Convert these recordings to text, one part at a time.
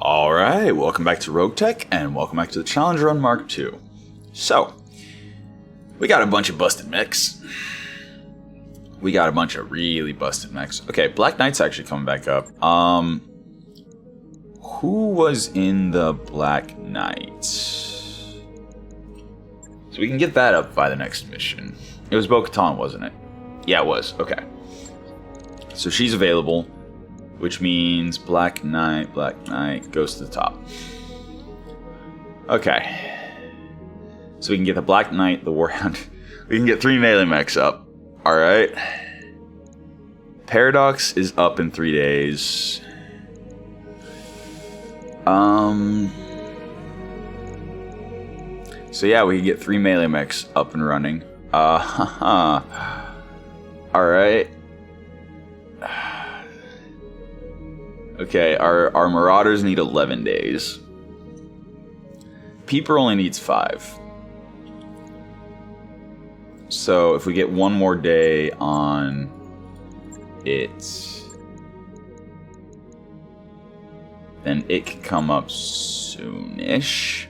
Alright, welcome back to Roguetech, and welcome back to the challenge Run MkII. So, we got a bunch of busted mechs. We got a bunch of really busted mechs. Okay, Black Knight's actually coming back up. Who was in the Black Knight? So we can get that up by the next mission. It was Bo-Katan, wasn't it? Yeah, it was. Okay. So she's available, which means Black Knight goes to the top. Okay. So we can get the Black Knight, the Warhound. We can get 3 melee mechs up. Alright. Paradox is up in 3 days. So yeah, we can get 3 melee mechs up and running. Alright. Okay, our Marauders need 11 days. Peeper only needs 5. So if we get one more day on it, then it can come up soonish.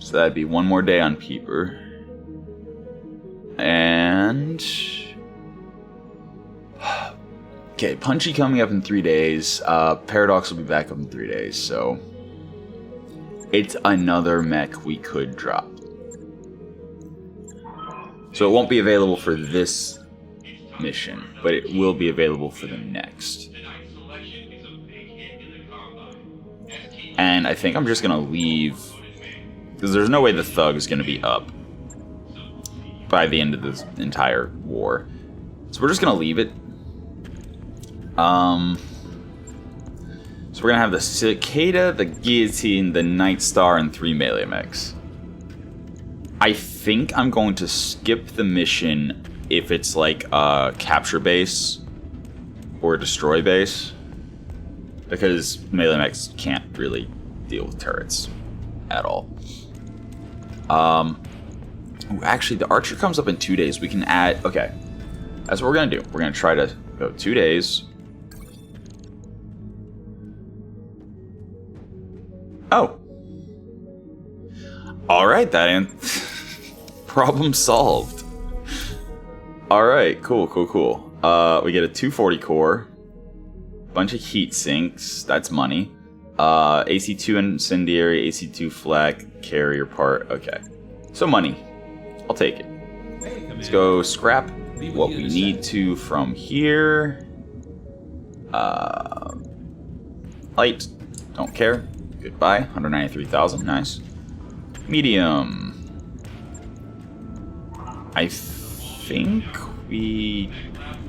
So that'd be one more day on Peeper. And okay, Punchy coming up in 3 days. Paradox will be back up in 3 days, so it's another mech we could drop. So it won't be available for this mission, but it will be available for the next. And I think I'm just gonna leave, because there's no way the Thug is gonna be up by the end of this entire war. So we're just gonna leave it. So we're gonna have the Cicada, the Guillotine, the Night Star, and 3 melee mechs. I think I'm going to skip the mission if it's like a capture base or a destroy base, because melee mechs can't really deal with turrets at all. Actually, the Archer comes up in 2 days. We can add. Okay, that's what we're gonna do. We're gonna try to go 2 days. Oh. Alright, problem solved. Alright, cool. We get a 240 core. Bunch of heat sinks. That's money. AC2 incendiary, AC2 flak, carrier part. Okay. So money. I'll take it. Let's go scrap what we need to from here. Light. Don't care. Goodbye. 193,000. Nice. Medium. I think we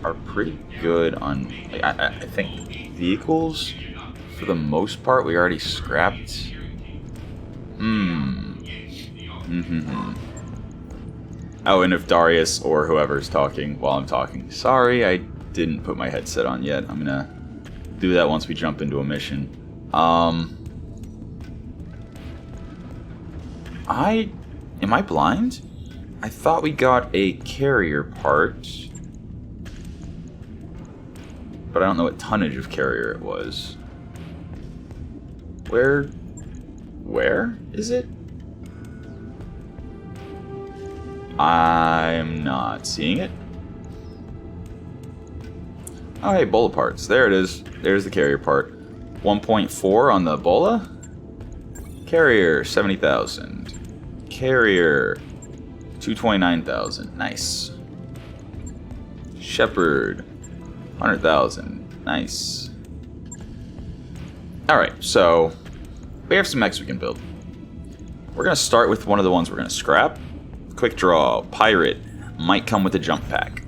are pretty good on. Like, I think vehicles, for the most part, we already scrapped. Oh, and if Darius or whoever's talking while I'm talking, sorry, I didn't put my headset on yet. I'm gonna do that once we jump into a mission. Am I blind? I thought we got a carrier part, but I don't know what tonnage of carrier it was. Where is it? I'm not seeing it. Oh, hey, Bola parts. There it is. There's the carrier part. 1.4 on the Bola. Carrier, 70,000. Carrier, 229,000. Nice. Shepherd, 100,000. Nice. Alright, so we have some mechs we can build. We're going to start with one of the ones we're going to scrap. Quick draw, pirate, might come with a jump pack.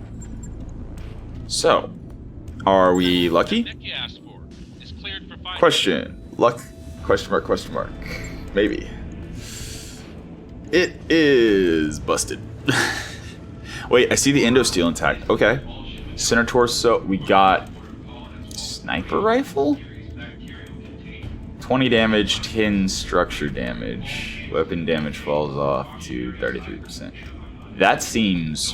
So, are we lucky? Question. Luck? Question mark. Maybe. It is busted. Wait, I see the Endosteel intact. Okay. Center torso. We got sniper rifle? 20 damage, 10 structure damage. Weapon damage falls off to 33%. That seems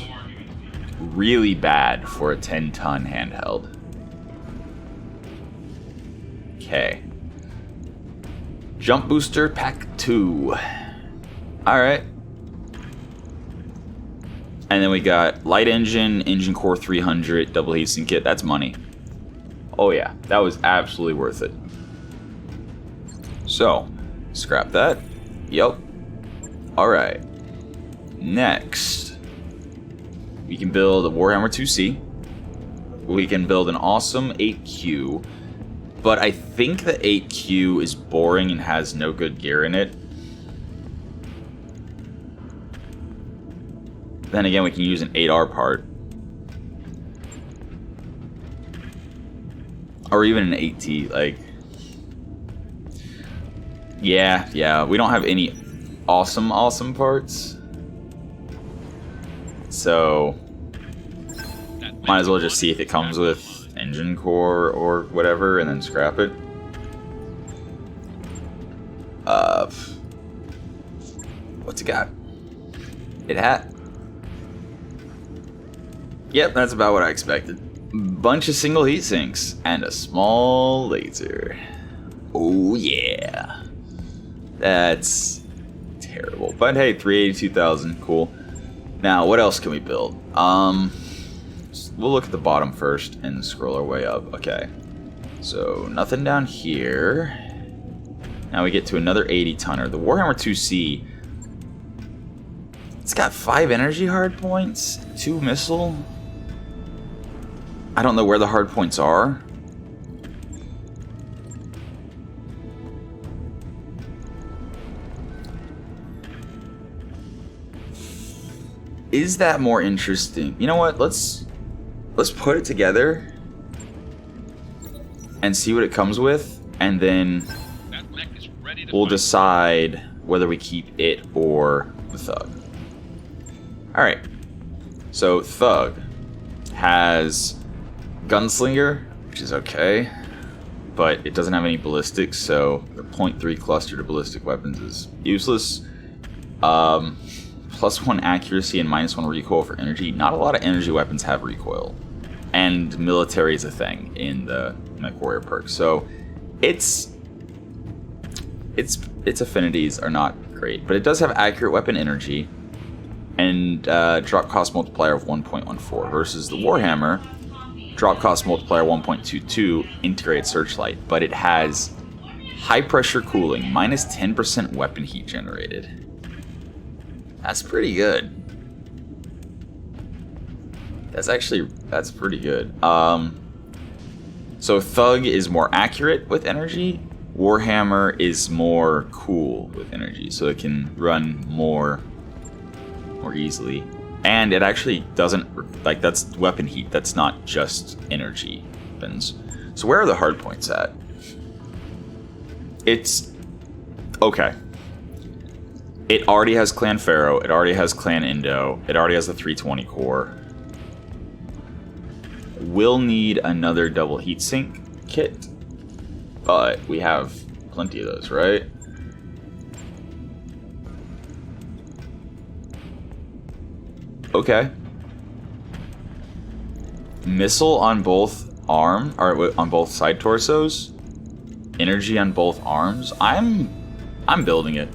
really bad for a 10-ton handheld. Okay. Jump booster pack 2. Alright. And then we got light engine, engine core 300, double heatsink kit. That's money. Oh yeah, that was absolutely worth it. So, scrap that. Yep. Alright. Next, we can build a Warhammer 2C. We can build an awesome 8Q. But I think the 8Q is boring and has no good gear in it. Then again, we can use an 8R part. Or even an 8T, like... Yeah, we don't have any awesome parts. So... might as well just see if it comes with engine core or whatever, and then scrap it. What's it got? It hat. Yep, that's about what I expected. Bunch of single heat sinks and a small laser. Oh yeah. That's terrible. But hey, 382,000, cool. Now, what else can we build? We'll look at the bottom first and scroll our way up. Okay. So, nothing down here. Now we get to another 80 tonner. The Warhammer 2C. It's got 5 energy hard points, 2 missile. I don't know where the hard points are. Is that more interesting? You know what? Let's put it together and see what it comes with, and then we'll decide whether we keep it or the Thug. Alright, so Thug has Gunslinger, which is okay, but it doesn't have any ballistics, so the 0.3 cluster to ballistic weapons is useless. +1 accuracy and -1 recoil for energy. Not a lot of energy weapons have recoil. And military is a thing in the Mechwarrior perk. So its affinities are not great. But it does have accurate weapon energy and drop cost multiplier of 1.14 versus the Warhammer drop cost multiplier 1.22 integrated searchlight. But it has high pressure cooling, -10% weapon heat generated. That's pretty good. That's pretty good. So Thug is more accurate with energy. Warhammer is more cool with energy, so it can run more easily. And it actually doesn't, like, that's weapon heat. That's not just energy weapons. So where are the hard points at? It's okay. It already has Clan Pharaoh, it already has Clan Indo, it already has the 320 core. We'll need another double heatsink kit, but we have plenty of those, right? Okay. Missile on both arms, or on both side torsos. Energy on both arms. I'm building it.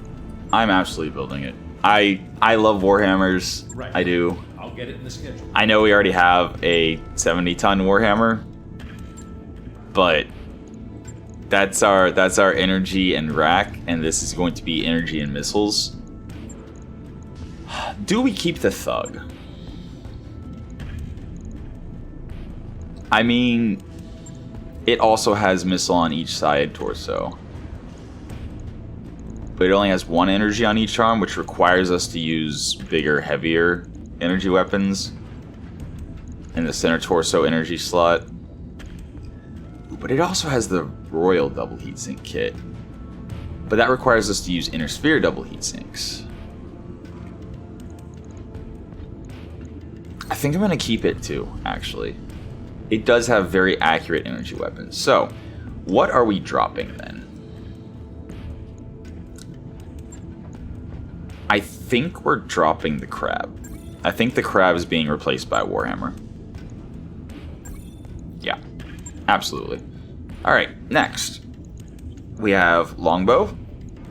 I'm absolutely building it. I love Warhammers. Right. I do. I'll get it in the schedule. I know we already have a 70-ton Warhammer, but that's our energy and rack, and this is going to be energy and missiles. Do we keep the Thug? I mean, it also has missile on each side torso. But it only has 1 energy on each arm, which requires us to use bigger, heavier energy weapons in the center torso energy slot. But it also has the Royal double heatsink kit. But that requires us to use inner sphere double heatsinks. I think I'm going to keep it too, actually. It does have very accurate energy weapons. So, what are we dropping then? I think we're dropping the Crab. I think the Crab is being replaced by a Warhammer. Yeah, absolutely. Alright, next. we have longbow,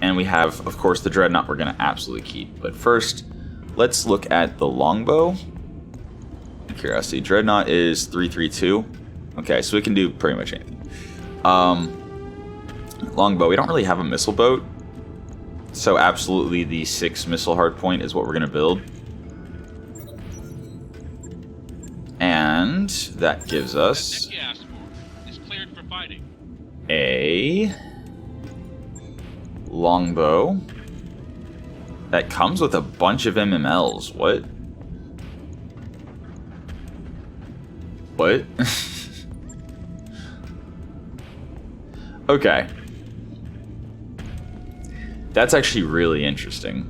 and we have, of course, the dreadnought we're going to absolutely keep. But first, let's look at the longbow. Curiosity, dreadnought is 332. Okay, so we can do pretty much anything. Longbow, we don't really have a missile boat, so absolutely the 6 missile hardpoint is what we're going to build. And that gives us a longbow that comes with a bunch of MMLs. What? What? Okay. That's actually really interesting.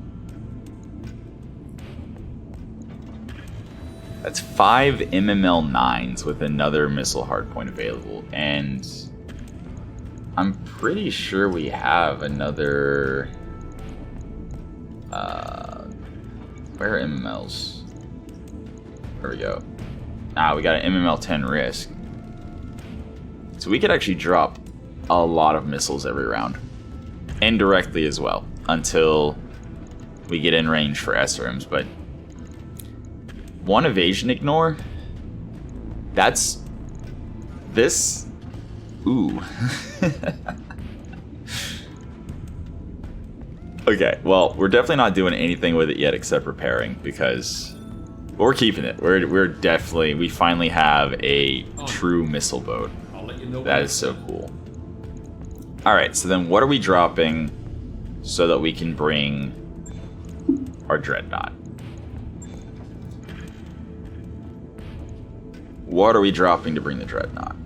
That's 5 MML9s with another missile hardpoint available, and I'm pretty sure we have another... where are MMLs? There we go. Ah, we got an MML10 risk. So we could actually drop a lot of missiles every round. Indirectly as well, until we get in range for SRMs, but 1 evasion ignore? That's... this? Ooh. Okay, well, we're definitely not doing anything with it yet except repairing, because we're keeping it. We're definitely... we finally have a true missile boat. That is so cool. Alright, so then what are we dropping so that we can bring our dreadnought? What are we dropping to bring the dreadnought?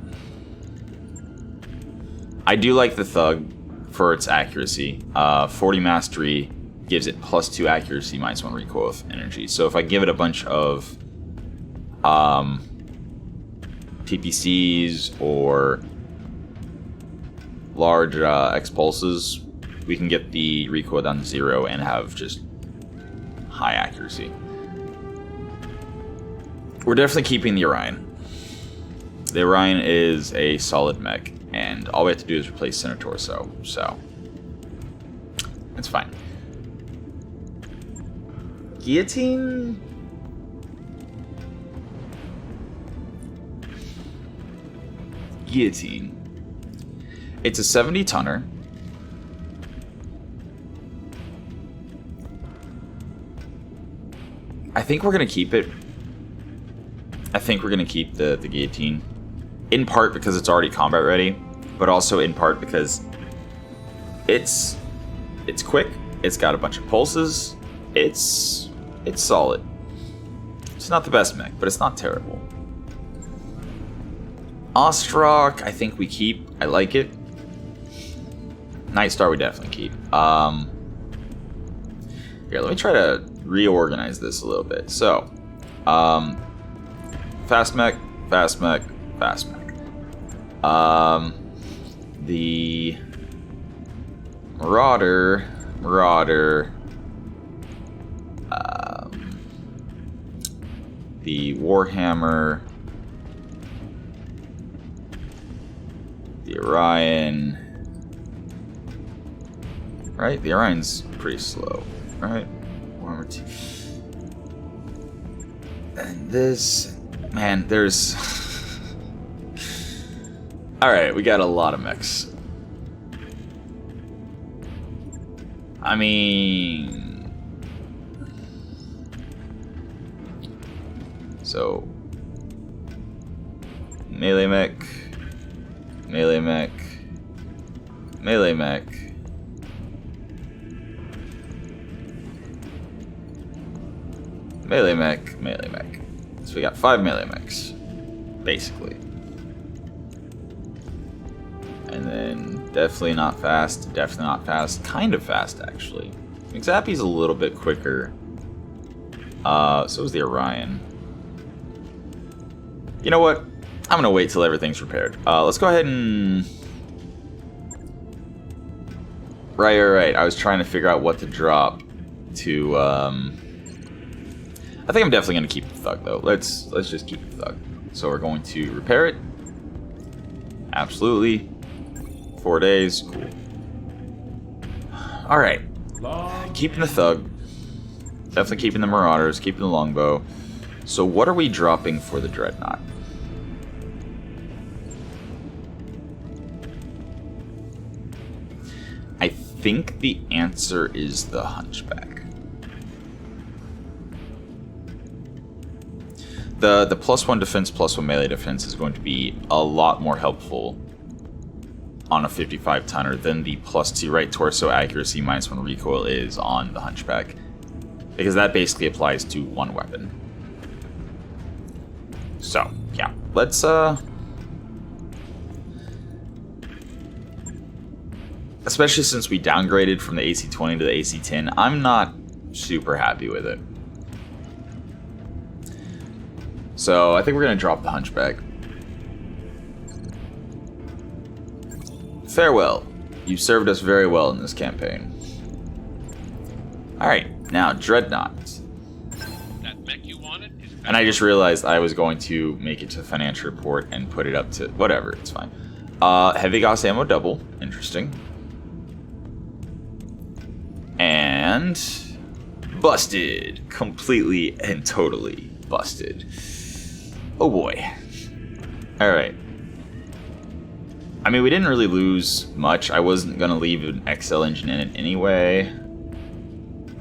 I do like the thug for its accuracy. 40 mastery gives it +2 accuracy, -1 recoil with energy. So if I give it a bunch of PPCs or large X-pulses, we can get the recoil down to 0 and have just high accuracy. We're definitely keeping the Orion. The Orion is a solid mech, and all we have to do is replace Center Torso, so it's fine. Guillotine? Guillotine. It's a 70 tonner. I think we're gonna keep it. I think we're gonna keep the guillotine. In part because it's already combat ready, but also in part because it's quick, it's got a bunch of pulses, it's solid. It's not the best mech, but it's not terrible. Ostrock, I think we keep. I like it. Nightstar we definitely keep. Here, let me try to reorganize this a little bit. So, fast mech, fast mech, fast mech. The Marauder, the Warhammer, the Orion. Right? The Orion's pretty slow, right? Warhammer 2. And this, man, there's... Alright, we got a lot of mechs. I mean... So... melee mech... melee mech... melee mech... melee mech, melee mech. So we got 5 melee mechs, basically. And then definitely not fast, kind of fast actually. McZappy's a little bit quicker. So is the Orion. You know what? I'm gonna wait till everything's repaired. Let's go ahead and... Right. I was trying to figure out what to drop to, I think I'm definitely gonna keep the Thug though. Let's just keep the Thug. So we're going to repair it. Absolutely. 4 days. Cool. Alright. Keeping the Thug. Definitely keeping the Marauders, keeping the Longbow. So what are we dropping for the Dreadnought? I think the answer is the Hunchback. The +1 defense, +1 melee defense is going to be a lot more helpful on a 55 tonner than the +2 right torso accuracy -1 recoil is on the Hunchback. Because that basically applies to one weapon. So, yeah. Let's, especially since we downgraded from the AC-20 to the AC-10, I'm not super happy with it. So, I think we're going to drop the Hunchback. Farewell. You've served us very well in this campaign. Alright, now Dreadnought. That mech you wanted is And I just realized I was going to make it to financial report and put it up to... whatever, it's fine. Heavy Gauss ammo double. Interesting. And... busted. Completely and totally busted. Oh boy. Alright. I mean, we didn't really lose much. I wasn't going to leave an XL engine in it anyway.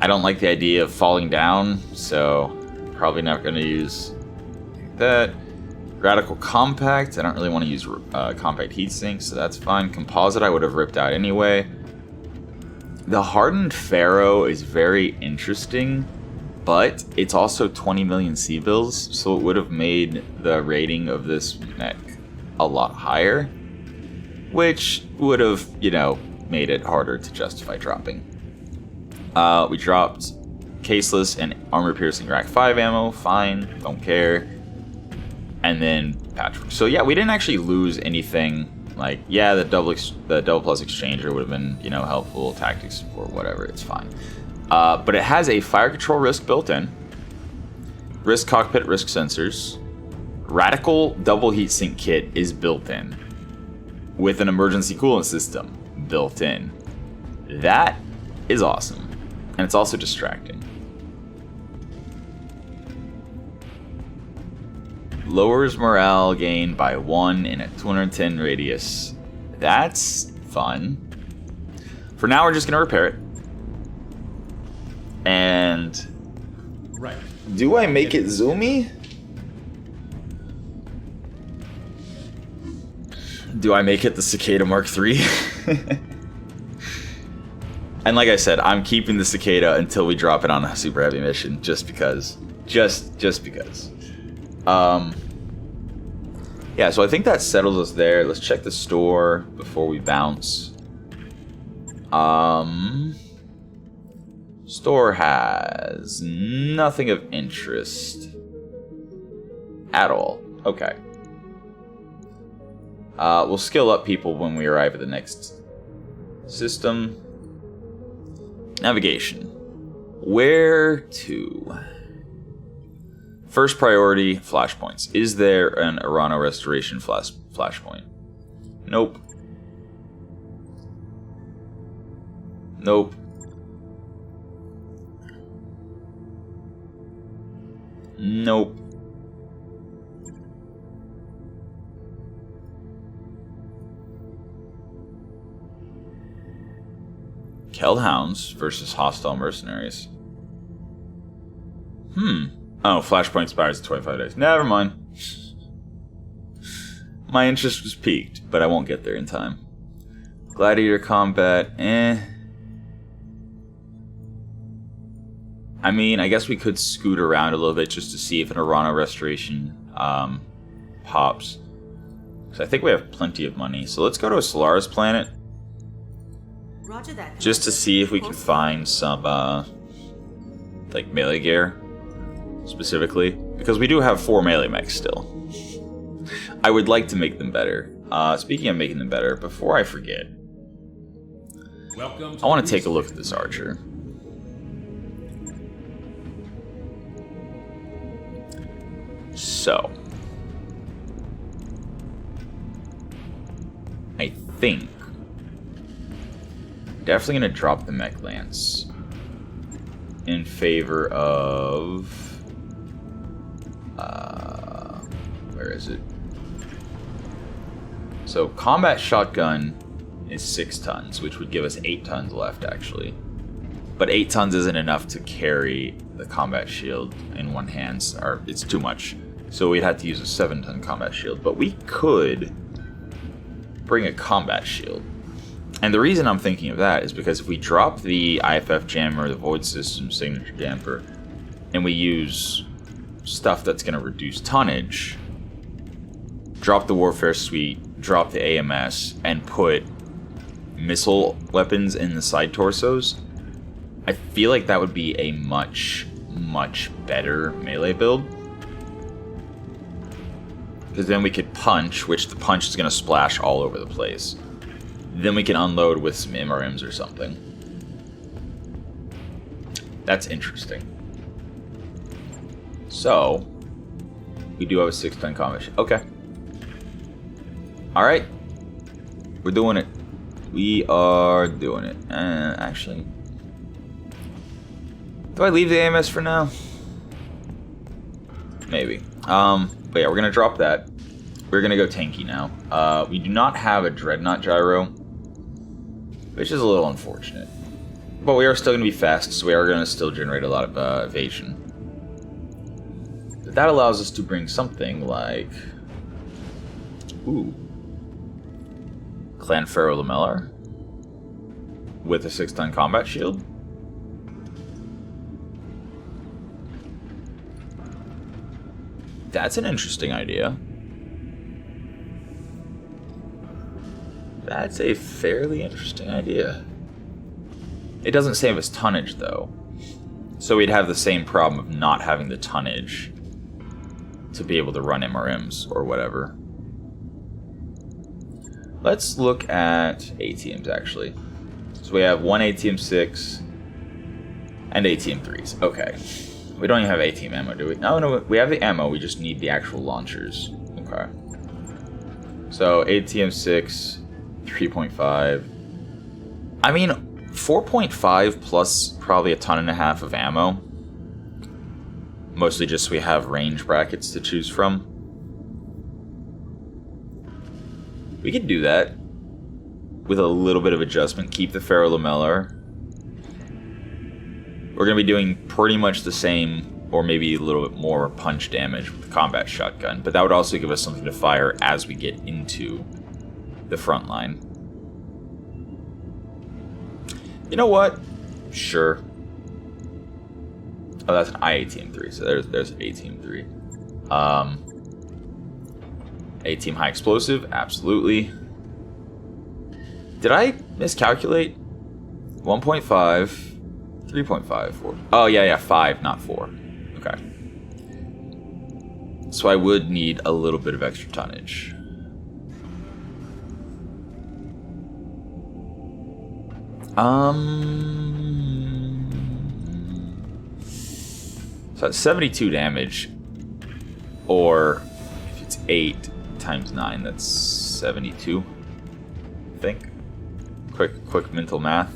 I don't like the idea of falling down, so probably not going to use that. Radical Compact. I don't really want to use compact heatsink, so that's fine. Composite I would have ripped out anyway. The Hardened Pharaoh is very interesting, but it's also 20 million C-bills, so it would have made the rating of this mech a lot higher, which would have, you know, made it harder to justify dropping. We dropped caseless and armor-piercing Rack 5 ammo, fine, don't care. And then patchwork. So yeah, we didn't actually lose anything. Like, yeah, the double plus exchanger would have been, you know, helpful, tactics or whatever, it's fine. But it has a fire control risk built in, risk cockpit risk sensors, radical double heatsink kit is built in, with an emergency coolant system built in. That is awesome. And it's also distracting. Lowers morale gain by 1 in a 210 radius. That's fun. For now, we're just going to repair it. And... right. do I make it zoomy? Do I make it the Cicada Mark III? And like I said, I'm keeping the Cicada until we drop it on a super heavy mission, just because. Just because. Yeah, so I think that settles us there. Let's check the store before we bounce. Store has nothing of interest at all. Okay. We'll skill up people when we arrive at the next system. Navigation. Where to? First priority, flashpoints. Is there an Arano Restoration flashpoint? Nope. Nope. Nope. Hellhounds versus hostile mercenaries. Oh, flashpoint expires in 25 days. Never mind. My interest was piqued, but I won't get there in time. Gladiator combat, I mean, I guess we could scoot around a little bit just to see if an Arano Restoration pops. Because I think we have plenty of money. So let's go to a Solaris planet. Roger that. Just to see if we can find some, like, melee gear. Specifically. Because we do have 4 melee mechs still. I would like to make them better. Speaking of making them better, before I forget, I want to take a look at this archer. So, I think definitely going to drop the Mech Lance in favor of... where is it? So, combat shotgun is 6 tons, which would give us 8 tons left, actually. But 8 tons isn't enough to carry the combat shield in one hand, or it's too much. So we'd have to use a 7-ton combat shield. But we could bring a combat shield. And the reason I'm thinking of that is because if we drop the IFF jammer, the Void System signature damper, and we use stuff that's going to reduce tonnage, drop the Warfare Suite, drop the AMS, and put missile weapons in the side torsos, I feel like that would be a much, much better melee build. Because then we could punch, which the punch is going to splash all over the place. Then we can unload with some MRMs or something. That's interesting. So, we do have a 6-ton combat shield. Okay. Alright. We're doing it. We are doing it. Actually, do I leave the AMS for now? Maybe. But yeah, we're gonna drop that. We're gonna go tanky now. We do not have a Dreadnought gyro, which is a little unfortunate. But we are still gonna be fast, so we are gonna still generate a lot of evasion. But that allows us to bring something like... Ooh. Clan Pharaoh Lamellar with a 6-ton combat shield. That's an interesting idea. That's a fairly interesting idea. It doesn't save us tonnage, though. So we'd have the same problem of not having the tonnage to be able to run MRMs or whatever. Let's look at ATMs, actually. So we have one ATM 6 and ATM 3s. Okay. We don't even have ATM ammo, do we? No, we have the ammo. We just need the actual launchers. Okay. So ATM 6, 3.5. I mean, 4.5 plus probably a ton and a half of ammo. Mostly just so we have range brackets to choose from. We could do that with a little bit of adjustment. Keep the Pharaoh Lamellar. We're going to be doing pretty much the same, or maybe a little bit more punch damage with the combat shotgun, but that would also give us something to fire as we get into the front line. You know what? Sure. Oh, that's an IATM-3, so there's ATM-3. A-team high explosive, absolutely. Did I miscalculate? 1.5, 3.5, 4. Oh, yeah, 5, not 4. Okay. So I would need a little bit of extra tonnage. So that's 72 damage. Or if it's 8 times 9, that's 72. I think. Quick mental math.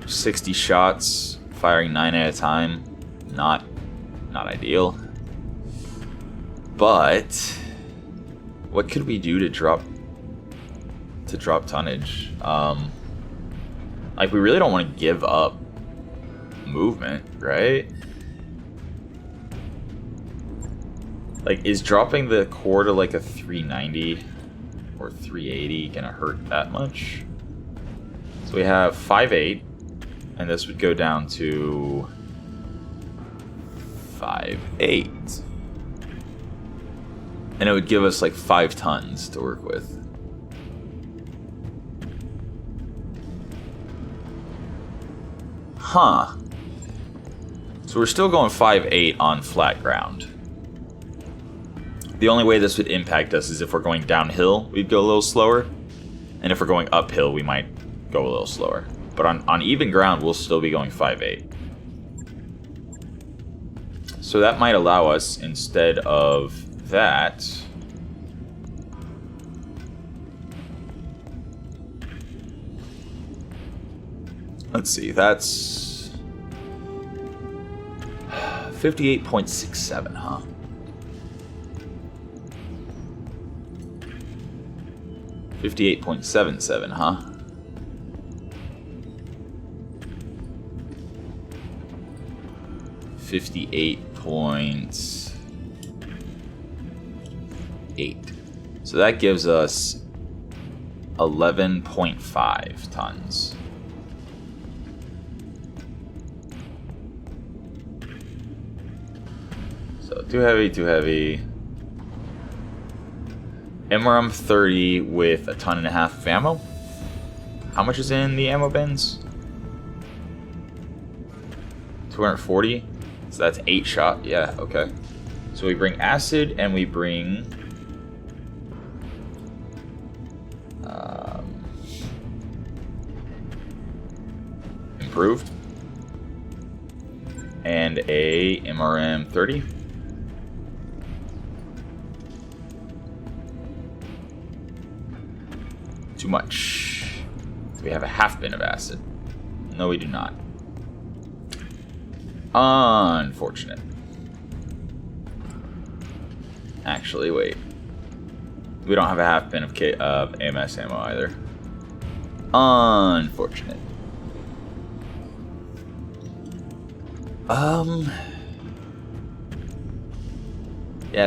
60 shots, firing 9 at a time. Not ideal. But what could we do to drop tonnage? Like, we really don't want to give up movement, right? Like, is dropping the core to like a 390 or 380 gonna hurt that much? So we have 5.8, and this would go down to 5.8. And it would give us like 5 tons to work with. Huh. So we're still going 5.8 on flat ground. The only way this would impact us is if we're going downhill, we'd go a little slower. And if we're going uphill, we might go a little slower. But on even ground, we'll still be going 5.8. So that might allow us, instead of that, Let's see, that's 58.67, huh? $58.77, huh? $58.8. So that gives us 11.5 tons. So too heavy. MRM 30 with a ton and a half of ammo. How much is in the ammo bins? 240. So that's 8 shot. Yeah, okay. So we bring acid and we bring improved and a MRM 30. Too much. Do we have a half bin of acid? No, we do not. Unfortunate. Actually, wait. We don't have a half bin of AMS ammo either. Unfortunate. Yeah,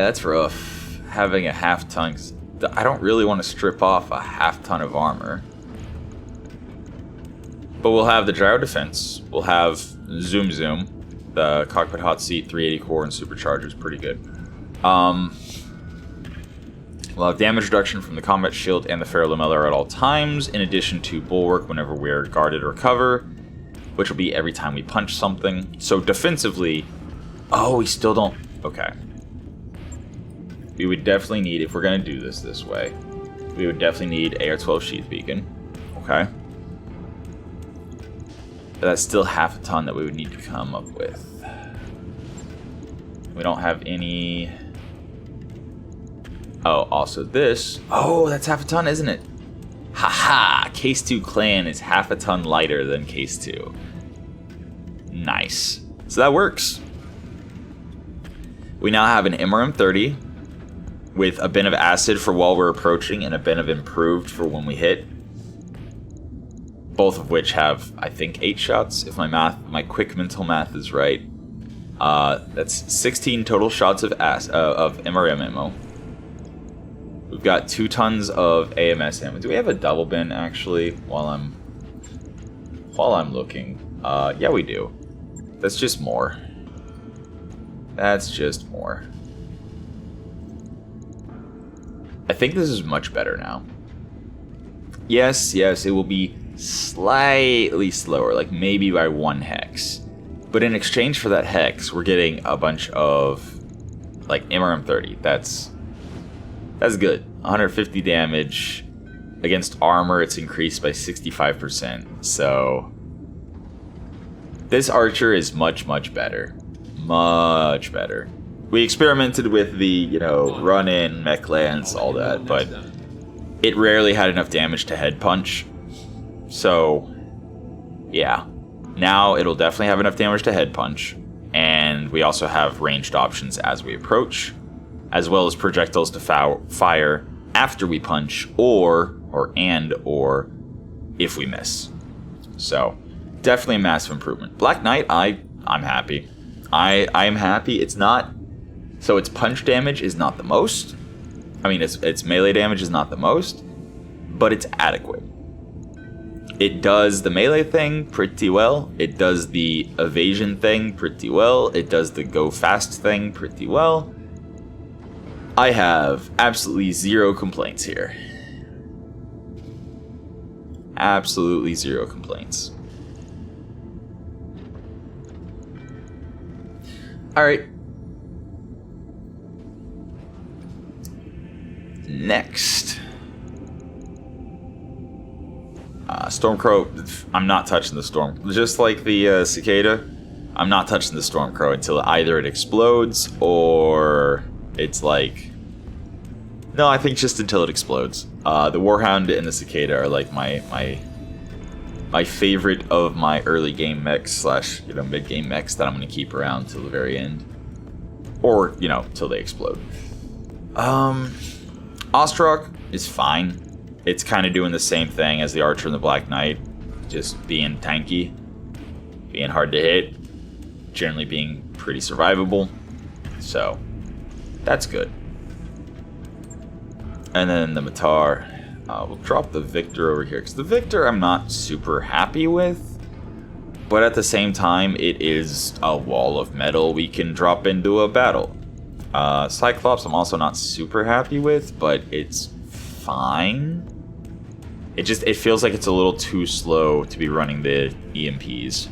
that's rough. Having a half ton. I don't really want to strip off a half ton of armor. But we'll have the gyro defense. We'll have zoom. The cockpit hot seat, 380 core, and supercharger is pretty good. We'll have damage reduction from the combat shield and the ferrolamellar at all times, in addition to bulwark whenever we're guarded or cover, which will be every time we punch something. So defensively, oh, we still don't. Okay. We would definitely need, if we're going to do this way, we would definitely need AR-12 sheath beacon. Okay. But that's still half a ton that we would need to come up with. We don't have any. Oh, also this. Oh, that's half a ton, isn't it? Haha! Case 2 clan is half a ton lighter than Case 2. Nice. So that works. We now have an MRM 30 with a bin of acid for while we're approaching and a bin of improved for when we hit. Both of which have, I think, 8 shots, if my quick mental math is right. That's 16 total shots of MRM ammo. We've got 2 tons of AMS ammo. Do we have a double bin actually? While I'm looking, yeah, we do. That's just more. That's just more. I think this is much better now. Yes, it will be slightly slower, like maybe by 1 hex. But in exchange for that hex, we're getting a bunch of like MRM 30. That's good. 150 damage against armor. It's increased by 65%. So this archer is much better. Much better. We experimented with the, run in, mech lance, all that, but it rarely had enough damage to head punch. So, yeah. Now it'll definitely have enough damage to head punch, and we also have ranged options as we approach, as well as projectiles to fire after we punch, or if we miss. So, definitely a massive improvement. Black Knight, I'm happy. I am happy. It's not. So its punch damage is not the most. I mean, its melee damage is not the most, but it's adequate. It does the melee thing pretty well. It does the evasion thing pretty well. It does the go fast thing pretty well. I have absolutely 0 complaints here. Absolutely 0 complaints. Alright. Next. Stormcrow, I'm not touching the Storm. Just like the Cicada, I'm not touching the Stormcrow until either it explodes or it's like... No, I think just until it explodes. The Warhound and the Cicada are like my my favorite of my early game mechs slash mid game mechs that I'm going to keep around till the very end, or till they explode. Ostrok is fine. It's kind of doing the same thing as the Archer and the Black Knight, just being tanky, being hard to hit, generally being pretty survivable. So that's good. And then the Matar. We'll drop the Victor over here, because the Victor I'm not super happy with, but at the same time, it is a wall of metal we can drop into a battle. Cyclops I'm also not super happy with, but it's fine. It feels like it's a little too slow to be running the EMPs.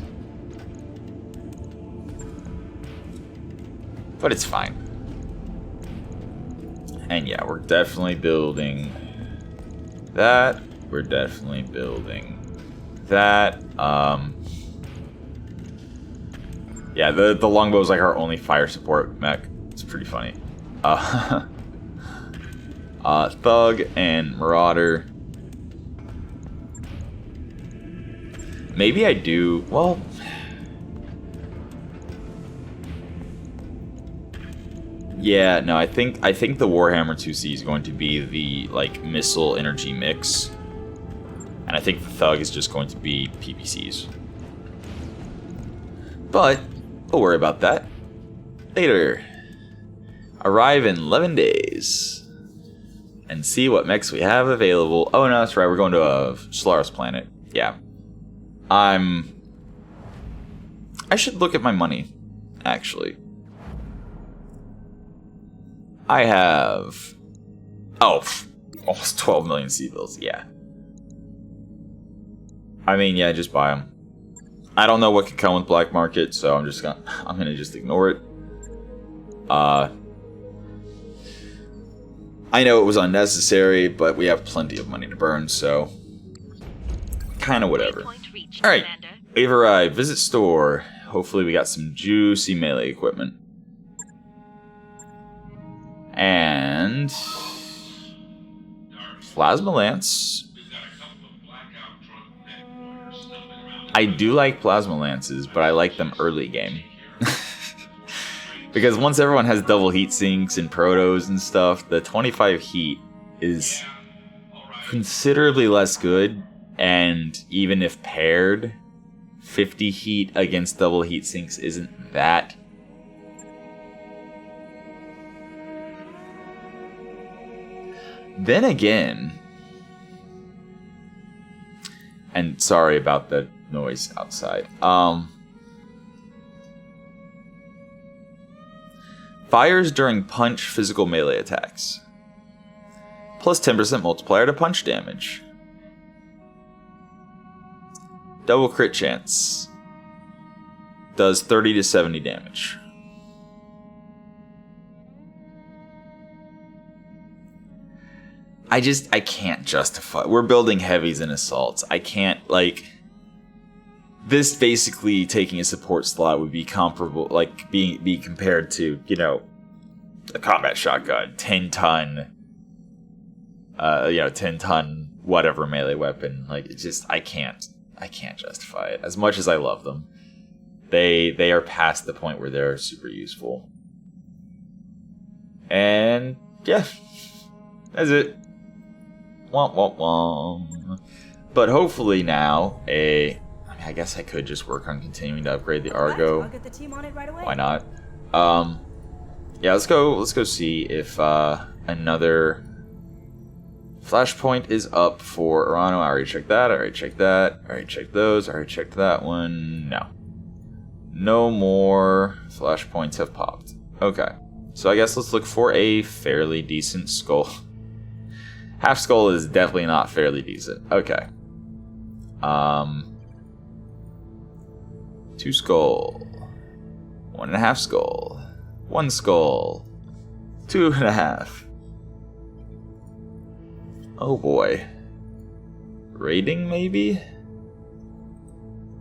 But it's fine. And yeah, we're definitely building that. We're definitely building that. Yeah, the longbow is like our only fire support mech. It's pretty funny. Thug and Marauder. Maybe I do. Well, yeah, no, I think the Warhammer 2C is going to be the missile energy mix, and I think the Thug is just going to be PPCs. But we'll worry about that later. Arrive in 11 days and see what mechs we have available. Oh no, that's right. We're going to a Solaris planet. Yeah, I should look at my money, actually. I have almost 12 million C-bills. Yeah. I mean, yeah, just buy them. I don't know what could come with black market, so I'm gonna just ignore it. I know it was unnecessary, but we have plenty of money to burn, so kind of whatever. All right, we've arrived. Visit store. Hopefully, we got some juicy melee equipment. And Plasma Lance. I do like Plasma Lances, but I like them early game. Because once everyone has double heat sinks and protos and stuff, the 25 heat is considerably less good, and even if paired, 50 heat against double heat sinks isn't that. Then again, and sorry about the noise outside, fires during punch physical melee attacks. Plus 10% multiplier to punch damage. Double crit chance. Does 30 to 70 damage. I can't justify. We're building heavies and assaults. I can't, this basically taking a support slot would be comparable, be compared to, a combat shotgun, 10 ton, 10 ton whatever melee weapon. I can't justify it. As much as I love them, they are past the point where they're super useful. And yeah, that's it. Womp womp womp. But hopefully now, I guess I could just work on continuing to upgrade the Argo. I'll get the team on it right away. Why not? Yeah, let's go see if another flashpoint is up for Urano. I already checked that. I already checked that. I already checked those. I already checked that one. No more flashpoints have popped. Okay, so I guess let's look for a fairly decent skull. Half skull is definitely not fairly decent. Okay. 2 skull. 1.5 skull. 1 skull. 2.5. Oh boy. Raiding maybe?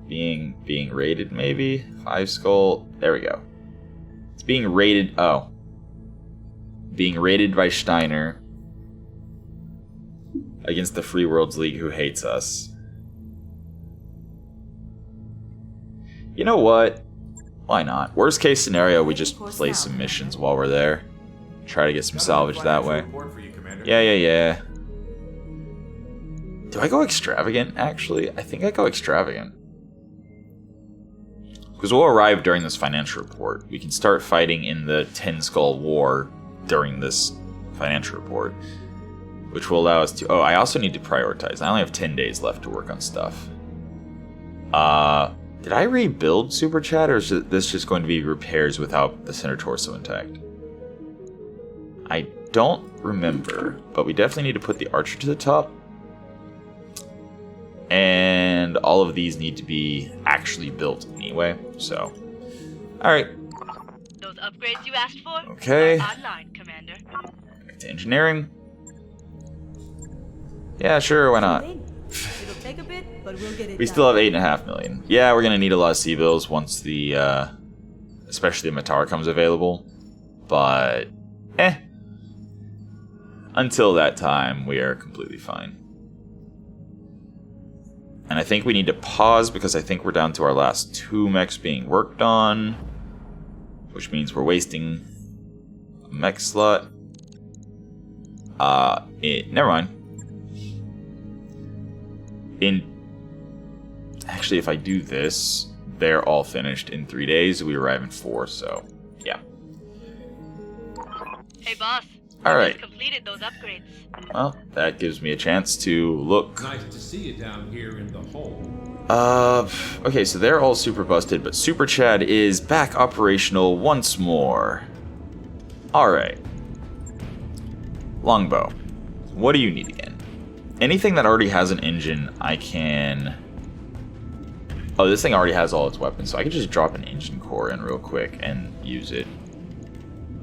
Being raided maybe? 5 skull. There we go. It's being raided. Oh. Being raided by Steiner. Against the Free Worlds League, who hates us. know what? Why not? Worst case scenario, we just play some missions while we're there. Try to get some salvage that way. Yeah. Do I go extravagant, actually? I think I go extravagant. Because we'll arrive during this financial report. We can start fighting in the 10 Skull War during this financial report. Which will allow us to... Oh, I also need to prioritize. I only have 10 days left to work on stuff. Did I rebuild Super Chat, or is this just going to be repairs without the center torso intact? I don't remember, but we definitely need to put the archer to the top. And all of these need to be actually built anyway, so... Alright. Those upgrades you asked for? Okay. Are online, Commander. Back to engineering. Yeah, sure, why not? It'll take a bit, but we'll get it We done. still have 8.5 million. Yeah, we're gonna need a lot of C-bills once the, especially the Matar comes available. But, until that time, we are completely fine. And I think we need to pause because I think we're down to our last 2 mechs being worked on. Which means we're wasting a mech slot. Never mind. Actually, if I do this, they're all finished in 3 days. We arrive in 4, so yeah. Hey, boss. All right. Just completed those upgrades. Well, that gives me a chance to look. Nice to see you down here in the hole. Okay, so they're all super busted, but Super Chad is back operational once more. All right. Longbow. What do you need again? Anything that already has an engine, I can... Oh, this thing already has all its weapons, so I can just drop an engine core in real quick and use it.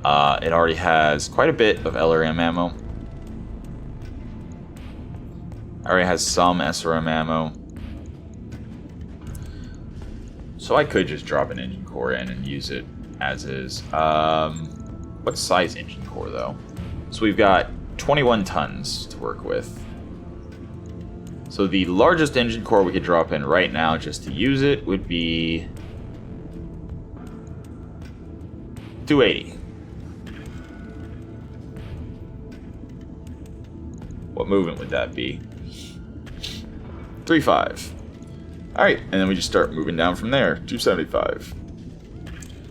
It already has quite a bit of LRM ammo. Already has some SRM ammo. So I could just drop an engine core in and use it as is. What size engine core, though? So we've got 21 tons to work with. So the largest engine core we could drop in right now just to use it would be 280. What movement would that be? 3.5. Alright, and then we just start moving down from there. 275.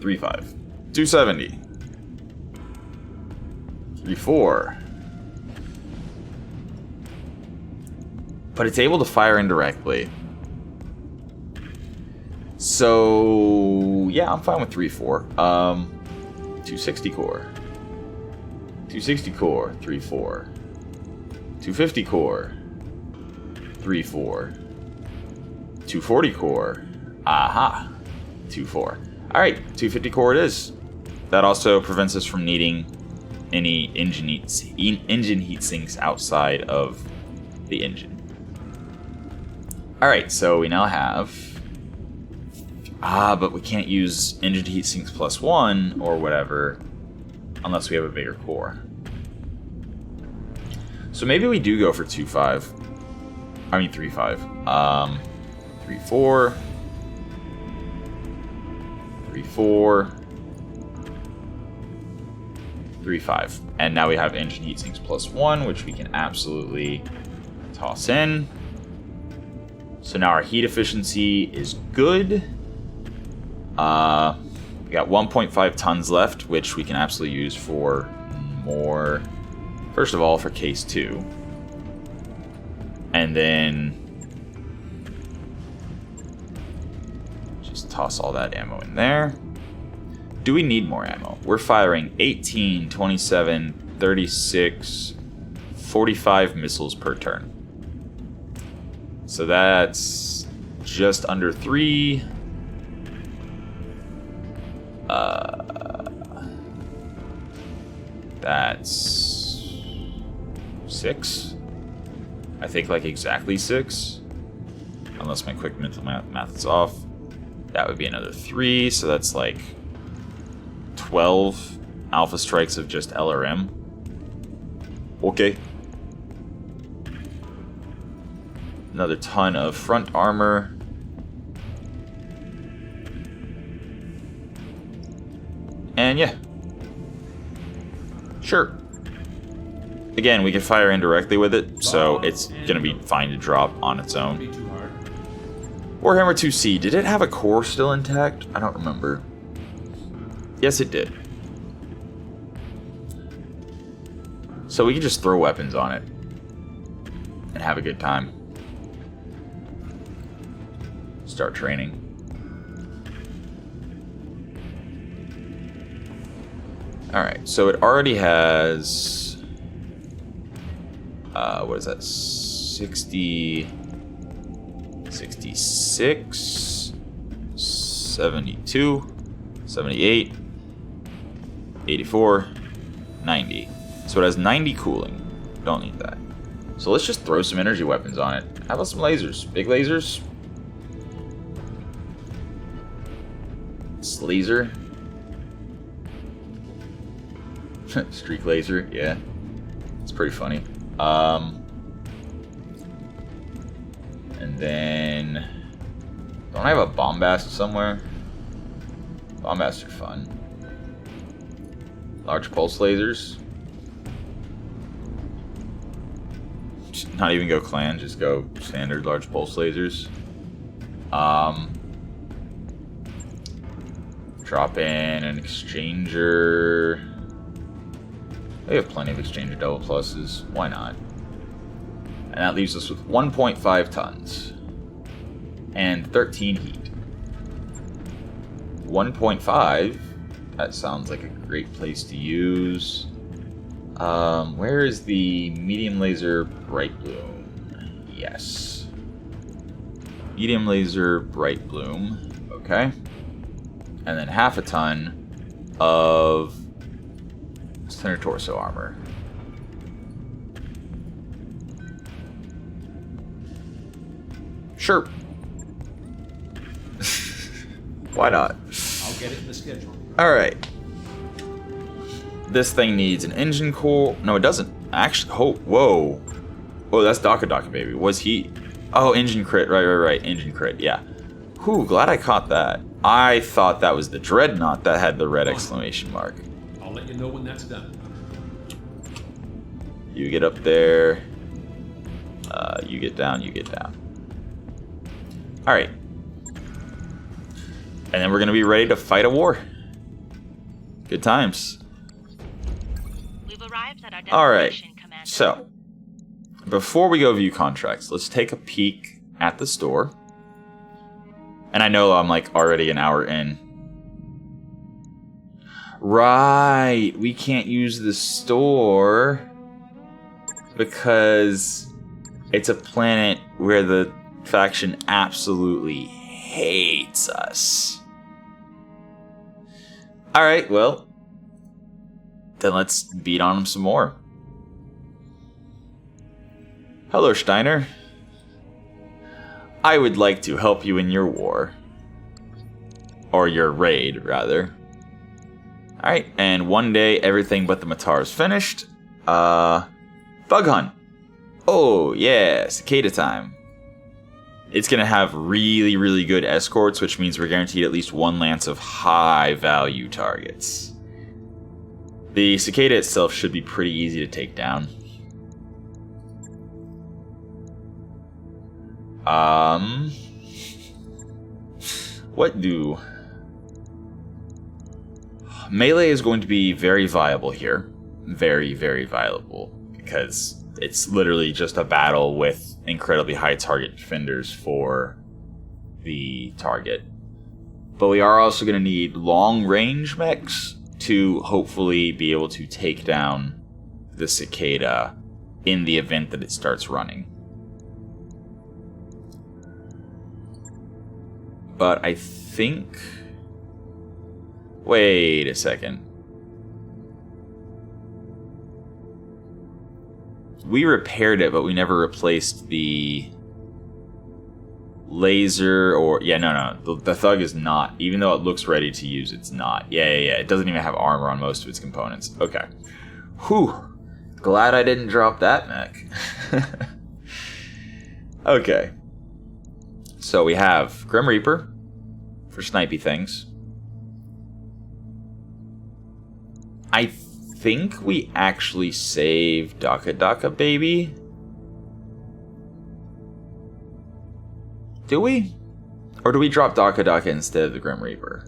3.5. 270. 3.4. But it's able to fire indirectly. So yeah, I'm fine with 3.4. 260 core. 260 core, 3.4. 250 core, 3.4. 240 core, aha, 2.4. Alright, 250 core it is. That also prevents us from needing any engine heat sinks outside of the engine. Alright, so we now have... but we can't use engine heat sinks +1 or whatever unless we have a bigger core. So maybe we do go for 2.5. I mean 3.5. 3.4. 3.4. 3.5. And now we have engine heat sinks +1, which we can absolutely toss in. So now our heat efficiency is good. We got 1.5 tons left, which we can absolutely use for more. First of all, for case 2. And then just toss all that ammo in there. Do we need more ammo? We're firing 18, 27, 36, 45 missiles per turn. So that's just under 3. That's 6. I think like exactly 6. Unless my quick mental math is off. That would be another 3, so that's like 12 alpha strikes of just LRM. Okay. Another ton of front armor. And yeah. Sure. Again, we can fire indirectly with it, so it's gonna be fine to drop on its own. Be too hard. Warhammer 2C, did it have a core still intact? I don't remember. Yes, it did. So we can just throw weapons on it and have a good time. Start training. Alright, so it already has... what is that? 60... 66... 72... 78... 84... 90. So it has 90 cooling. Don't need that. So let's just throw some energy weapons on it. How about some lasers? Big lasers? Laser. Streak laser, yeah. It's pretty funny. And then... Don't I have a bombast somewhere? Bombasts are fun. Large pulse lasers. Just not even go clan, just go standard large pulse lasers. Drop in an exchanger. We have plenty of exchanger double pluses. Why not? And that leaves us with 1.5 tons. And 13 heat. 1.5. That sounds like a great place to use. Where is the medium laser bright bloom? Yes. Medium laser bright bloom. Okay. And then half a ton of center torso armor. Sure. Why not? I'll get it in the schedule. Alright. This thing needs an engine core. No, it doesn't. Actually, oh, whoa. Whoa, that's Daka baby. Was he... Oh, engine crit. Right. Engine crit, yeah. Whew, glad I caught that. I thought that was the Dreadnought that had the red exclamation mark. I'll let you know when that's done. You get up there. You get down, Alright. And then we're going to be ready to fight a war. Good times. We've arrived at our Alright, destination, Commander. so before we go view contracts, let's take a peek at the store. And I know I'm like already an hour in. Right, we can't use the store because it's a planet where the faction absolutely hates us. Alright, well, then let's beat on them some more. Hello, Steiner. I would like to help you in your war. Or your raid, rather. Alright, and one day everything but the Matar is finished. Bug hunt. Oh, yeah, cicada time. It's going to have really, really good escorts, which means we're guaranteed at least one lance of high-value targets. The cicada itself should be pretty easy to take down. What do... Melee is going to be very viable here. Very, very viable. Because it's literally just a battle with incredibly high target defenders for the target. But we are also going to need long-range mechs to hopefully be able to take down the cicada in the event that it starts running. But I think... Wait a second. We repaired it, but we never replaced the laser or... Yeah, no. The Thug is not. Even though it looks ready to use, it's not. Yeah. It doesn't even have armor on most of its components. Okay. Whew. Glad I didn't drop that mech. Okay. So we have Grim Reaper for snipey things. I think we actually save Daka Daka Baby. Do we? Or do we drop Daka Daka instead of the Grim Reaper?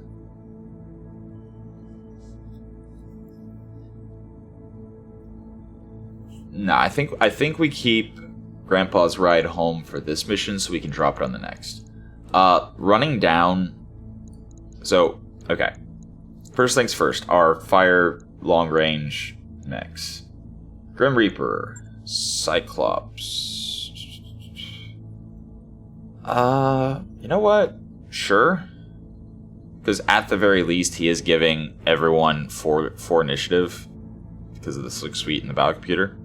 Nah, I think we keep Grandpa's ride home for this mission so we can drop it on the next. Running down. So, okay. First things first, our fire long range mechs. Grim Reaper, Cyclops. You know what? Sure. Because at the very least, he is giving everyone four initiative because of the slick suite and the battle computer.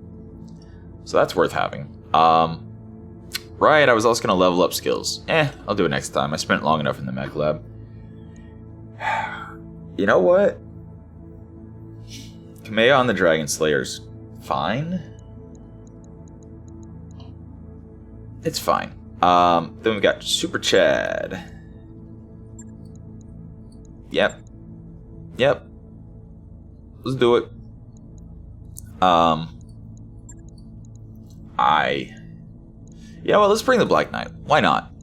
So that's worth having. Right, I was also going to level up skills. I'll do it next time. I spent long enough in the mech lab. You know what? Kamea on the Dragon Slayer's fine. It's fine. Then we've got Super Chad. Yep. Let's do it. You know what, let's bring the Black Knight. Why not?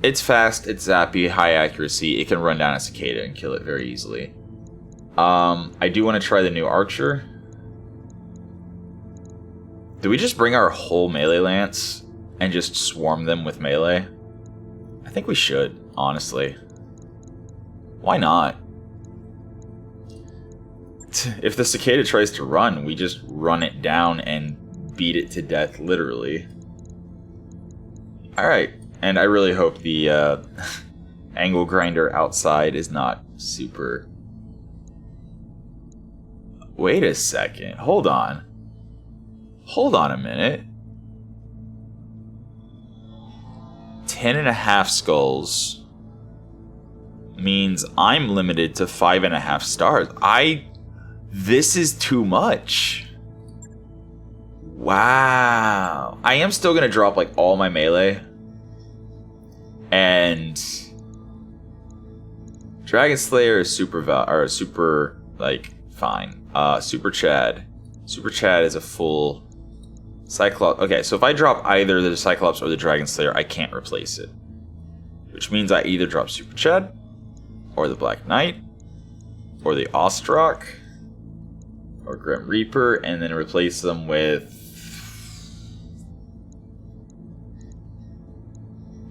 It's fast, it's zappy, high accuracy. It can run down a cicada and kill it very easily. I do want to try the new Archer. Do we just bring our whole melee lance and just swarm them with melee? I think we should, honestly. Why not? If the cicada tries to run, we just run it down and beat it to death, literally. Alright, and I really hope the angle grinder outside is not super... Wait a second, hold on. Hold on a minute. 10.5 skulls means I'm limited to 5.5 stars. This is too much. Wow. I am still gonna drop like all my melee. And Dragon Slayer is super like fine. Super Chad. Super Chad is a full Cyclops. Okay, so if I drop either the Cyclops or the Dragon Slayer, I can't replace it. Which means I either drop Super Chad, or the Black Knight, or the Ostrock, or Grim Reaper, and then replace them with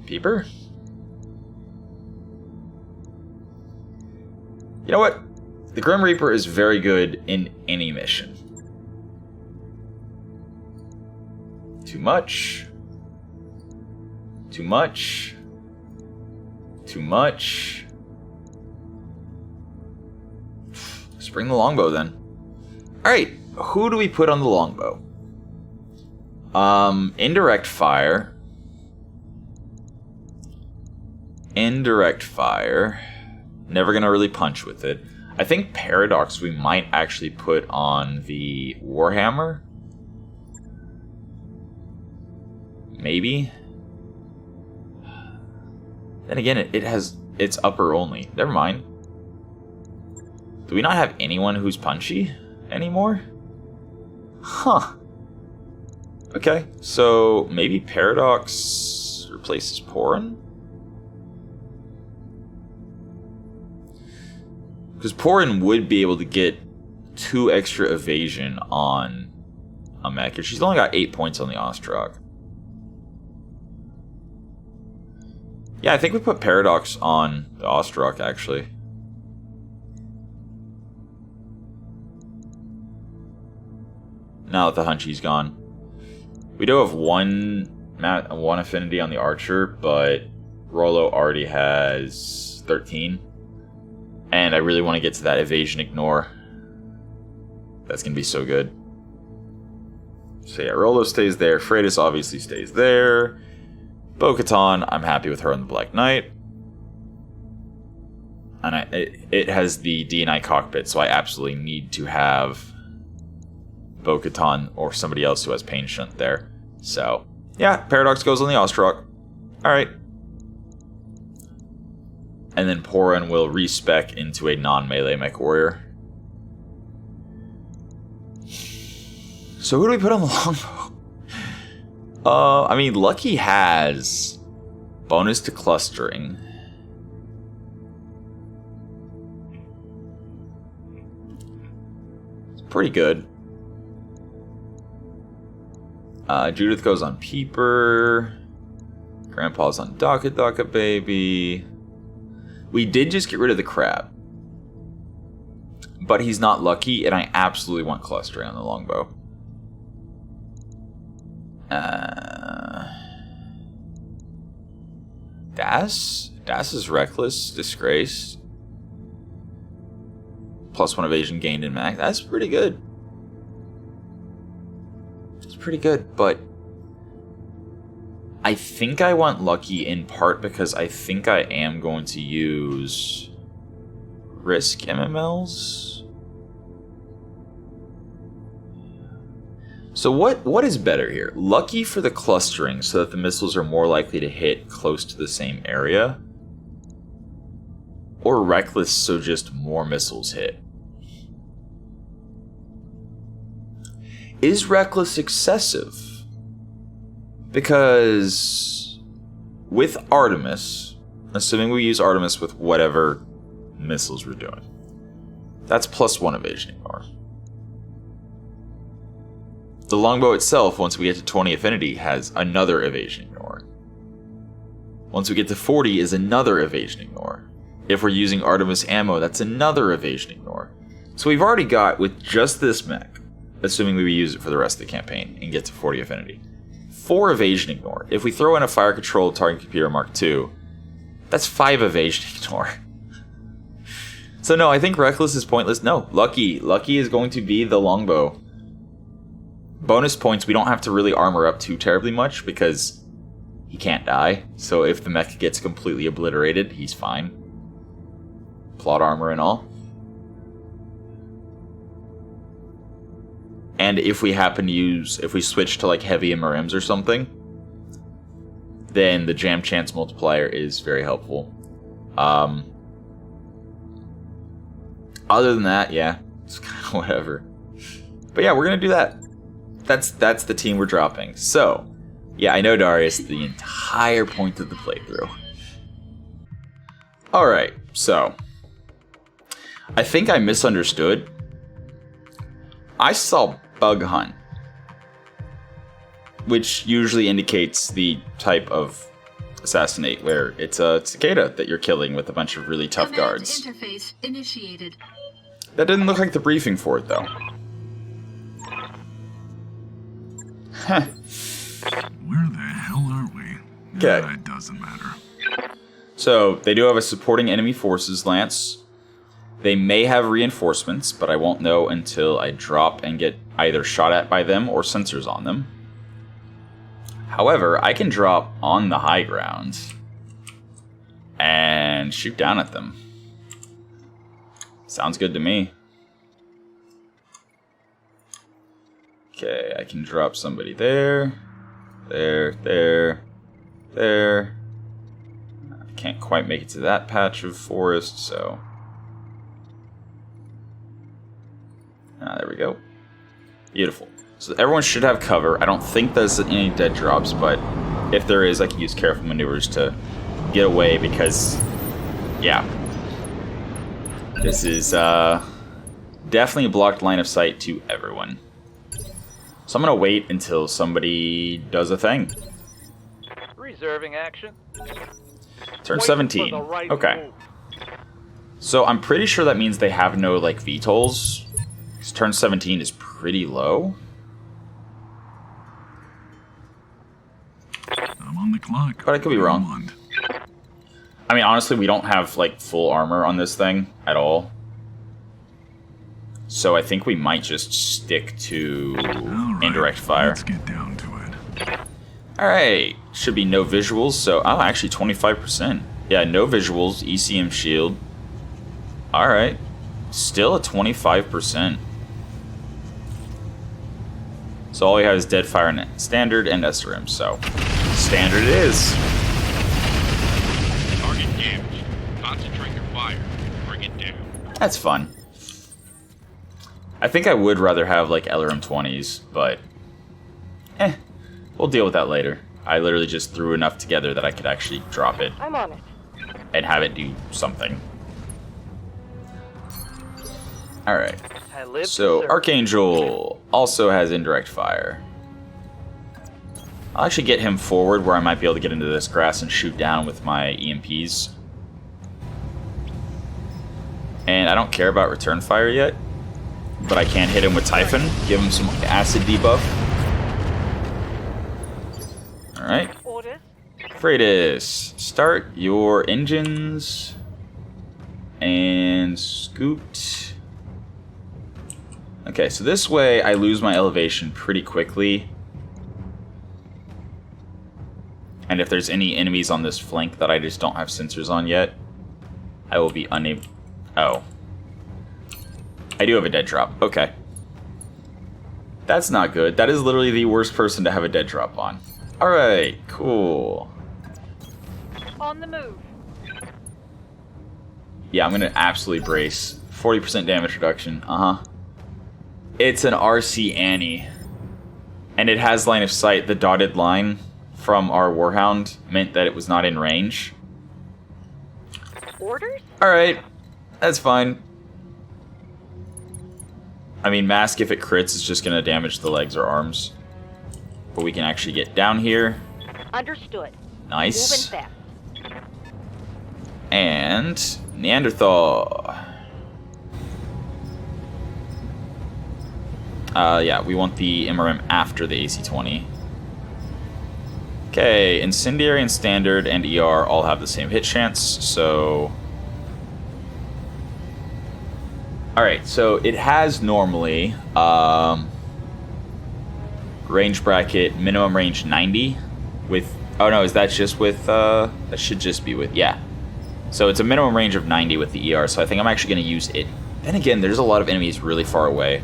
Peeper? You know what? The Grim Reaper is very good in any mission. Too much. Too much. Too much. Let's bring the longbow then. Alright, who do we put on the longbow? Indirect fire. Indirect fire. Never gonna really punch with it. I think Paradox we might actually put on the Warhammer. Maybe. Then again, it's upper only. Never mind. Do we not have anyone who's punchy anymore? Huh. Okay, so maybe Paradox replaces Porin? Because Porin would be able to get 2 extra evasion on a mech. She's only got 8 points on the Ostrock. Yeah, I think we put Paradox on the Ostrock, actually. Now that the Hunchy's gone. We do have one affinity on the Archer, but Rollo already has 13. And I really want to get to that evasion ignore. That's going to be so good. So yeah, Rollo stays there. Freitas obviously stays there. Bo-Katan, I'm happy with her on the Black Knight. And it has the D&I cockpit, so I absolutely need to have Bo-Katan or somebody else who has Pain Shunt there. So, yeah, Paradox goes on the Ostrock. Alright. And then Porin will respec into a non-melee Mechwarrior. So who do we put on the longbow? I mean, Lucky has bonus to clustering. It's pretty good. Judith goes on Peeper. Grandpa's on Daka Baby. We did just get rid of the crab. But he's not Lucky, and I absolutely want clustering on the longbow. Das? Das is reckless, disgraced. +1 evasion gained in Mech. That's pretty good. It's pretty good, but I think I want Lucky in part because I think I am going to use risk MMLs. So what is better here? Lucky for the clustering so that the missiles are more likely to hit close to the same area? Or reckless so just more missiles hit? Is reckless excessive? Because with Artemis, assuming we use Artemis with whatever missiles we're doing, that's +1 evasion ignore. The longbow itself, once we get to 20 affinity, has another evasion ignore. Once we get to 40 is another evasion ignore. If we're using Artemis ammo, that's another evasion ignore. So we've already got, with just this mech, assuming we use it for the rest of the campaign and get to 40 affinity, 4 evasion ignore. If we throw in a fire control target computer Mark II, that's 5 evasion ignore. So no, I think reckless is pointless. No, Lucky is going to be the longbow. Bonus points, we don't have to really armor up too terribly much because he can't die. So if the mech gets completely obliterated, he's fine. Plot armor and all. And if we happen to use, if we switch to like heavy and marims or something, then the jam chance multiplier is very helpful. Other than that, yeah, it's kind of whatever. But yeah, we're gonna do that. That's the team we're dropping. So, yeah, I know, Darius, the entire point of the playthrough. Alright, so I think I misunderstood. I saw bug hunt, which usually indicates the type of assassinate, where it's a cicada that you're killing with a bunch of really tough guards. Interface initiated. That didn't look like the briefing for it, though. Huh. Where the hell are we? Okay. It doesn't matter. So, they do have a supporting enemy forces lance. They may have reinforcements, but I won't know until I drop and get either shot at by them or sensors on them. However, I can drop on the high ground and shoot down at them. Sounds good to me. Okay, I can drop somebody there. There. I can't quite make it to that patch of forest, so... there we go. Beautiful. So everyone should have cover. I don't think there's any dead drops, but if there is, I can use careful maneuvers to get away because, yeah. This is definitely a blocked line of sight to everyone. So I'm going to wait until somebody does a thing. Reserving action. Turn 17. Okay. So I'm pretty sure that means they have no, like, VTOLs. Because turn 17 is pretty low. I'm on the clock. But I could be wrong. I mean, honestly, we don't have, like, full armor on this thing at all. So I think we might just stick to indirect fire. Let's get down to it. Alright. Should be no visuals, so... Oh, actually, 25%. Yeah, no visuals, ECM shield. Alright. Still at 25%. So all we have is dead fire and standard and SRM, so... Standard it is. Target damaged. Concentrate your fire. Bring it down. That's fun. I think I would rather have like LRM 20s, but we'll deal with that later. I literally just threw enough together that I could actually drop it. I'm on it. And have it do something. Alright. So, Archangel also has indirect fire. I'll actually get him forward where I might be able to get into this grass and shoot down with my EMPs. And I don't care about return fire yet, but I can hit him with Typhon, give him some acid debuff. Alright. Freightus, start your engines and scoot. Okay, so this way I lose my elevation pretty quickly. And if there's any enemies on this flank that I just don't have sensors on yet, I will be unable... Oh. I do have a dead drop. Okay. That's not good. That is literally the worst person to have a dead drop on. Alright, cool. On the move. Yeah, I'm gonna absolutely brace. 40% damage reduction. It's an RC Annie. And it has line of sight. The dotted line from our Warhound meant that it was not in range. Orders? Alright, that's fine. I mean, Mask, if it crits, is just gonna damage the legs or arms. But we can actually get down here. Understood. Nice. Moving fast. And Neanderthal. Yeah, we want the MRM after the AC-20. Okay, Incendiary and Standard and ER all have the same hit chance, so... Alright, so it has normally range bracket, minimum range 90 with... Oh no, is that just with... that should just be with... Yeah. So it's a minimum range of 90 with the ER, so I think I'm actually going to use it. Then again, there's a lot of enemies really far away.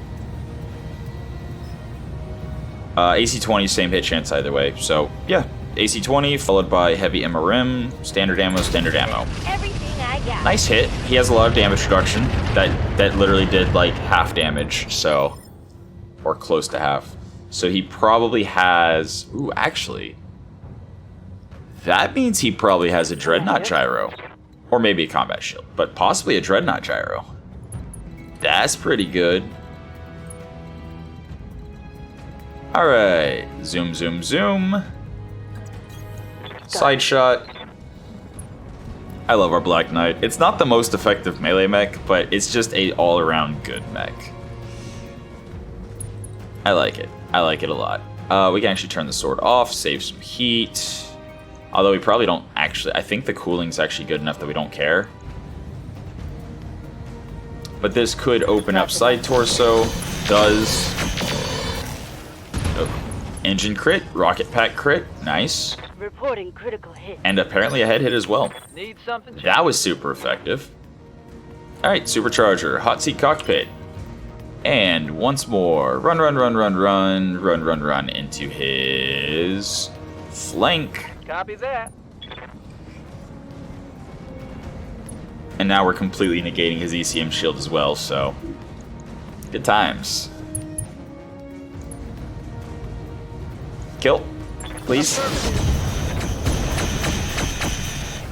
AC-20, same hit chance either way, so yeah. AC-20 followed by heavy MRM, standard ammo, standard ammo. Everything I got. Nice hit. He has a lot of damage reduction. That literally did like half damage, so... Or close to half. So he probably has... Ooh, actually... That means he probably has a Dreadnought Gyro. Or maybe a Combat Shield, but possibly a Dreadnought Gyro. That's pretty good. Alright, zoom, zoom, zoom. Side shot. I love our Black Knight. It's not the most effective melee mech, but it's just a all-around good mech. I like it. I like it a lot. We can actually turn the sword off, save some heat. Although we probably don't actually... I think the cooling's actually good enough that we don't care. But this could open up side torso. Does. Oh. Engine crit, rocket pack crit, nice. Reporting critical hit. And apparently a head hit as well. Need something? That was super effective. Alright, supercharger, hot seat cockpit. And once more, run, run, run, run, run, run, run, run into his flank. Copy that. And now we're completely negating his ECM shield as well, so good times. Kill, please.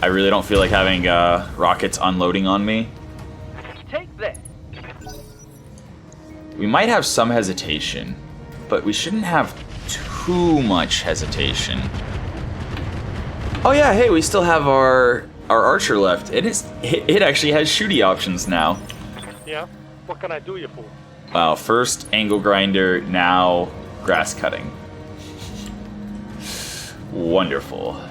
I really don't feel like having rockets unloading on me. Take that. We might have some hesitation, but we shouldn't have too much hesitation. Oh yeah, hey, we still have our archer left. It actually has shooty options now. Yeah? What can I do you for? Wow, first angle grinder, now grass cutting. Wonderful.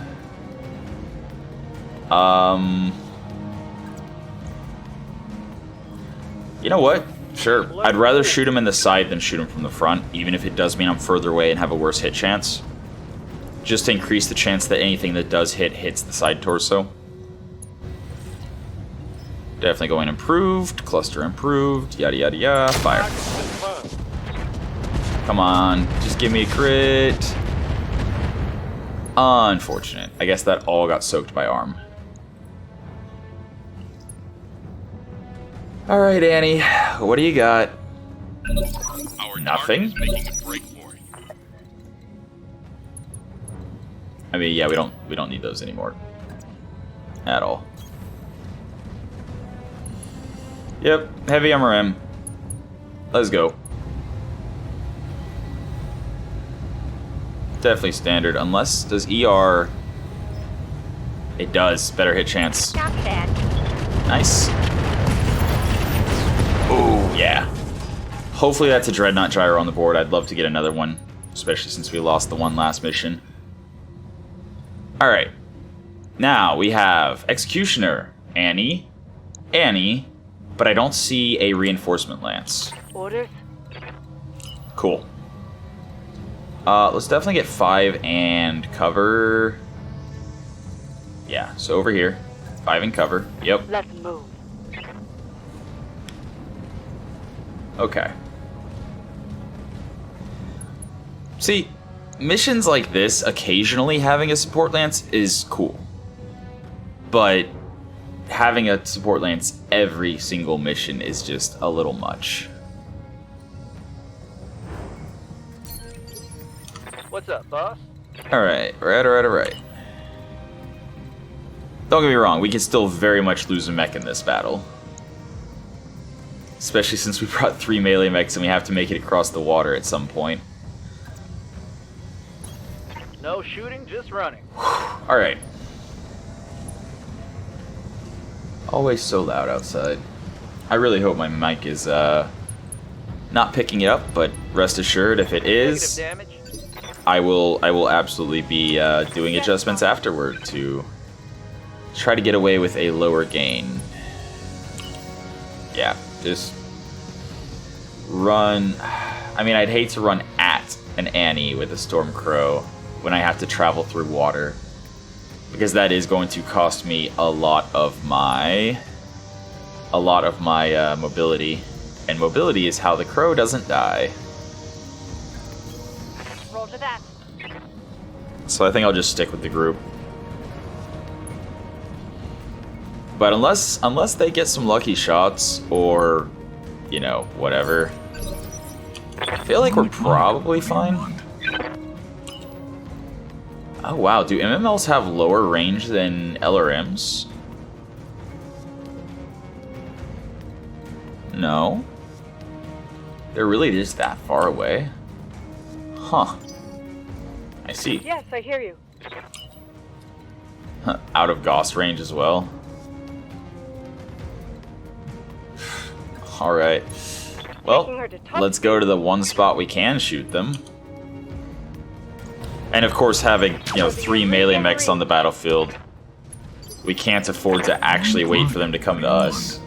You know what? Sure. I'd rather shoot him in the side than shoot him from the front, even if it does mean I'm further away and have a worse hit chance. Just to increase the chance that anything that does hit hits the side torso. Definitely going improved, cluster improved, yada yada yada, fire. Come on, just give me a crit. Unfortunate. I guess that all got soaked by arm. Alright, Annie, what do you got? Our Nothing? target is making a break for it. I mean, yeah, we don't need those anymore. At all. Yep, heavy MRM. Let's go. Definitely standard, unless does ER. It does. Better hit chance. Not bad. Nice. Oh yeah. Hopefully that's a Dreadnought Gyro on the board. I'd love to get another one, especially since we lost the one last mission. All right. Now we have Executioner, Annie, but I don't see a Reinforcement Lance. Orders? Cool. Let's definitely get 5 and cover. Yeah, so over here. 5 and cover. Yep. Let's move. Okay. See, missions like this, occasionally having a support lance is cool. But having a support lance every single mission is just a little much. What's up, boss? Alright, alright. Don't get me wrong, we can still very much lose a mech in this battle. Especially since we brought 3 melee mechs and we have to make it across the water at some point. No shooting, just running. Alright. Always so loud outside. I really hope my mic is not picking it up, but rest assured if it is, Negative damage. I will absolutely be doing adjustments afterward to try to get away with a lower gain. Yeah, just run. I mean, I'd hate to run at an Annie with a Stormcrow when I have to travel through water, because that is going to cost me a lot of my mobility, and mobility is how the crow doesn't die. Roll to that. So I think I'll just stick with the group. But unless they get some lucky shots or, you know, whatever, I feel like we're probably fine. Oh wow, do MMLs have lower range than LRMs? No. They're really just that far away? Huh. I see. Yes, I hear you. Huh, out of Gauss range as well. Alright. Well, let's go to the one spot we can shoot them. And of course, having, you know, 3 melee mechs on the battlefield, we can't afford to actually wait for them to come to us.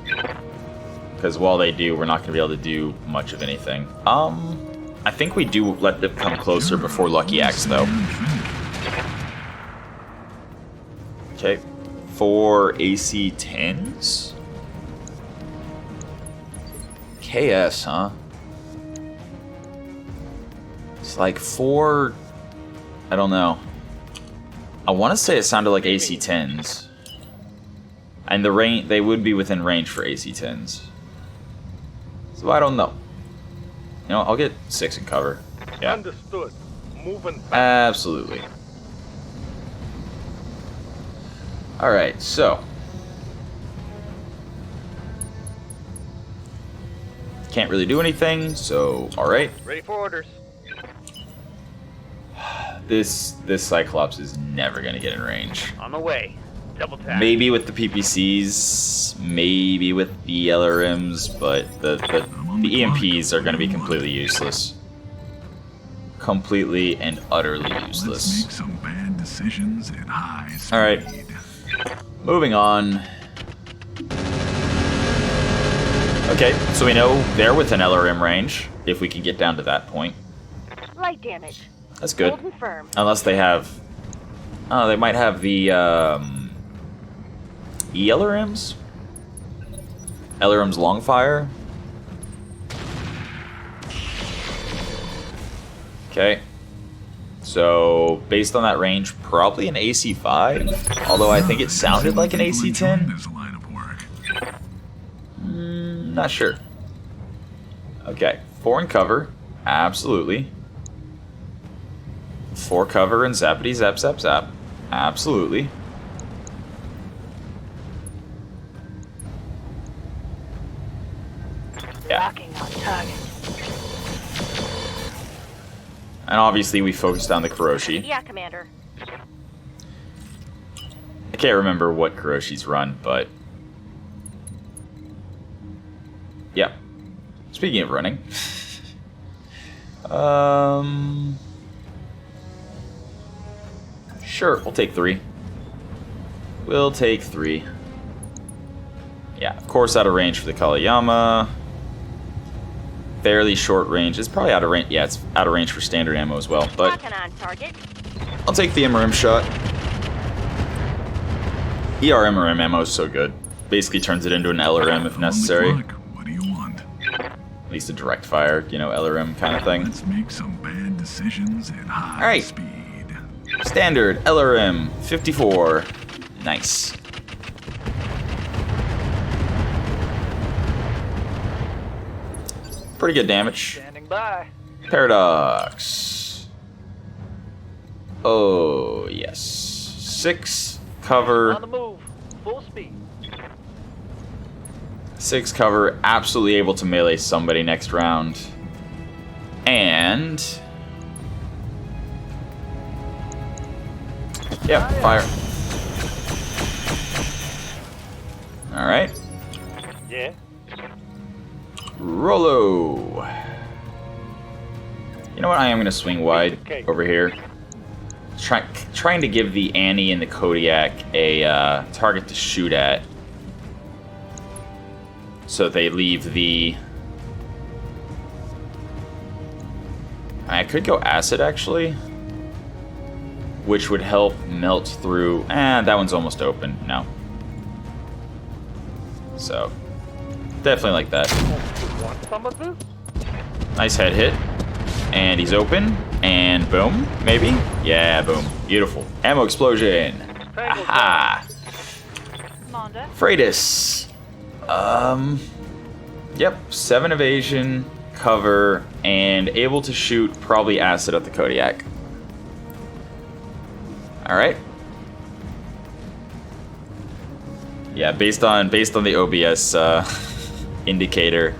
Because while they do, we're not going to be able to do much of anything. I think we do let them come closer before Lucky Axe, though. Okay. 4 AC 10s? KS, huh? It's like 4... I don't know. I want to say it sounded like AC 10s. And the range, they would be within range for AC 10s. So I don't know. You know, I'll get 6 in cover. Yeah. Understood. Moving back. Absolutely. Alright, so. Can't really do anything, so alright. Ready for orders. This Cyclops is never gonna get in range. On the way. Double tap. Maybe with the PPCs, maybe with the LRMs, but the EMPs are gonna be completely useless. Completely and utterly Let's useless. make some bad decisions at high speed. Alright. Moving on. Okay, so we know they're within LRM range, if we can get down to that point. Light damage. That's good. Hold and firm. Unless they have... Oh, they might have the, ELRMs? LRM's Longfire? Okay. So, based on that range, probably an AC5. Although I think it sounded like an AC10. This line of work. Not sure. Okay, 4 in cover. Absolutely. 4 cover and zappity zap zap zap. Absolutely. Yeah. Locking on target. And obviously we focused on the Kuroshi. Yeah, Commander. I can't remember what Kuroshi's run, but... yeah. Speaking of running... sure, we'll take 3. We'll take 3. Yeah, of course out of range for the Kaliyama. Fairly short range. It's probably out of range. Yeah, it's out of range for standard ammo as well. But Locking on target. I'll take the MRM shot. ER MRM ammo is so good. Basically turns it into an LRM if necessary. What do you want? At least a direct fire, you know, LRM kind of thing. Let's make some bad decisions at high Alright. speed. Standard LRM 54. Nice. Pretty good damage. Standing by. Paradox. Oh, yes. 6 cover. On the move. Full speed. 6 cover. Absolutely able to melee somebody next round. And... yeah, fire. Alright. Yeah. Rolo. You know what? I am going to swing wide over here. Trying to give the Annie and the Kodiak a target to shoot at. So they leave the... I could go acid, actually. Which would help melt through... that one's almost open. No. So... definitely like that. Want some of this? Nice head hit. And he's open. And boom. Maybe? Yeah, boom. Beautiful. Ammo explosion. Aha! Monda. Freitas. Yep. 7 evasion, cover, and able to shoot probably acid at the Kodiak. Alright. Yeah, based on the OBS indicator,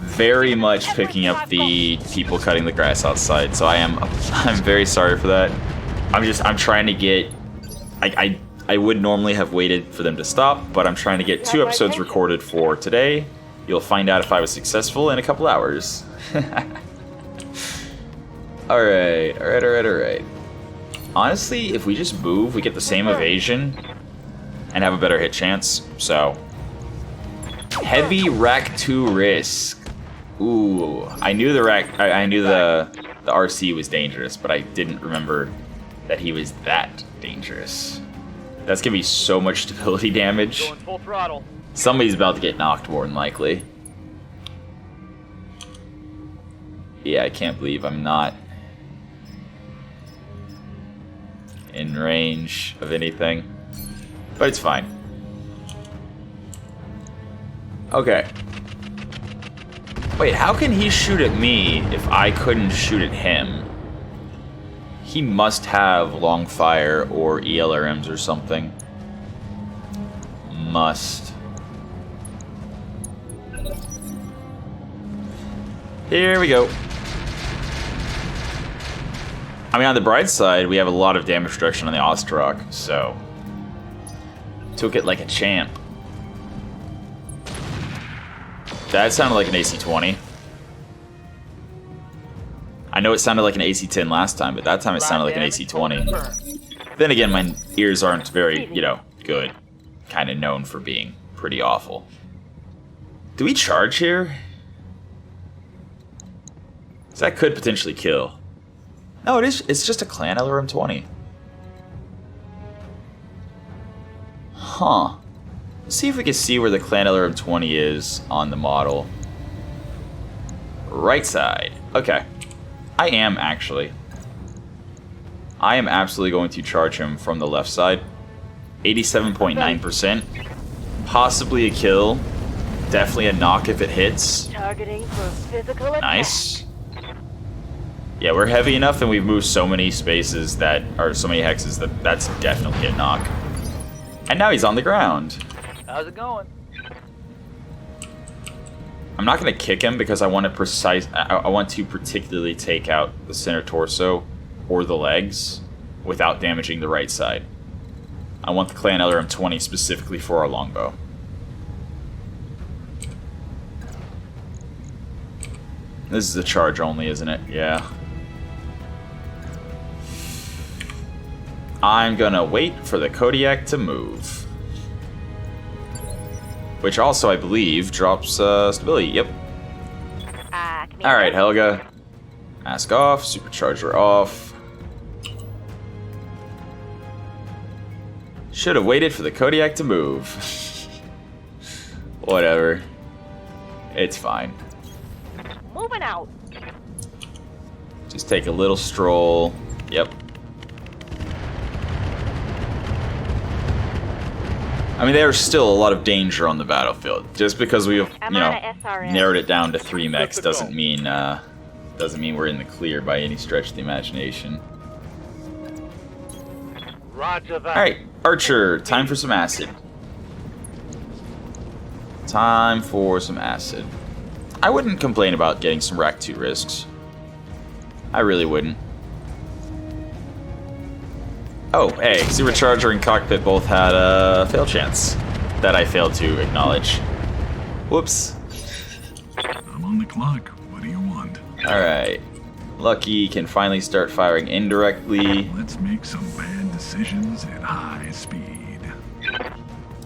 very much picking up the people cutting the grass outside. So I'm very sorry for that. I'm trying to get I would normally have waited for them to stop, but I'm trying to get 2 episodes recorded for today. You'll find out if I was successful in a couple hours. Alright. Honestly, if we just move, we get the same evasion and have a better hit chance. So, heavy rack 2 risk. Ooh, I knew the RC was dangerous, but I didn't remember that he was that dangerous. That's gonna be so much stability damage. Going full throttle. Somebody's about to get knocked, more than likely. Yeah, I can't believe I'm not in range of anything. But it's fine. Okay. Wait, how can he shoot at me if I couldn't shoot at him? He must have long fire or ELRMs or something. Must. Here we go. I mean, on the bright side, we have a lot of damage reduction on the Ostrok, so... took it like a champ. That sounded like an AC-20. I know it sounded like an AC-10 last time, but that time it sounded like an AC-20. Then again, my ears aren't very, good. Kind of known for being pretty awful. Do we charge here? 'Cause that could potentially kill. No, it's just a clan LRM-20. Huh. Let's see if we can see where the clan LRM-20 is on the model. Right side. Okay. I am absolutely going to charge him from the left side. 87.9%. Possibly a kill. Definitely a knock if it hits. Targeting for physical attack. Nice. Yeah, we're heavy enough and we've moved so many spaces that, or so many hexes that that's definitely a knock. And now he's on the ground. How's it going? I'm not going to kick him because I want to particularly take out the center torso or the legs without damaging the right side. I want the Clan Elder M20 specifically for our longbow. This is a charge only, isn't it? Yeah. I'm gonna wait for the Kodiak to move. Which also, I believe, drops stability. Yep. Alright, Helga. Mask off, supercharger off. Should have waited for the Kodiak to move. Whatever. It's fine. Moving out. Just take a little stroll. Yep. I mean, there's still a lot of danger on the battlefield. Just because we have, narrowed it down to 3 mechs doesn't mean we're in the clear by any stretch of the imagination. Roger that. All right, Archer, time for some acid. Time for some acid. I wouldn't complain about getting some Rack 2 risks. I really wouldn't. Oh, hey, Supercharger and Cockpit both had a fail chance that I failed to acknowledge. Whoops. I'm on the clock. What do you want? Alright. Lucky can finally start firing indirectly. Let's make some bad decisions at high speed.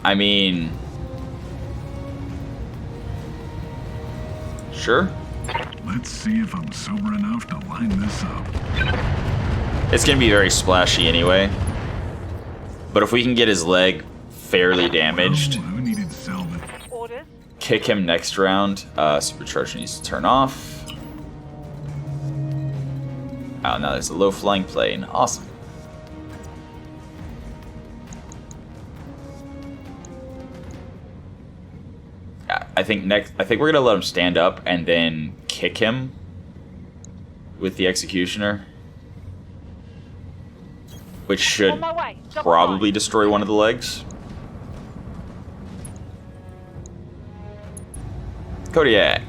I mean... Sure. Let's see if I'm sober enough to line this up. It's gonna be very splashy anyway. But if we can get his leg fairly damaged, Oh, who needed salvage? Orders. kick him next round, Supercharger needs to turn off. Oh, now there's a low flying plane. Awesome. I think we're gonna let him stand up and then kick him with the Executioner, which should On my way. Double probably line. destroy one of the legs. Kodiak.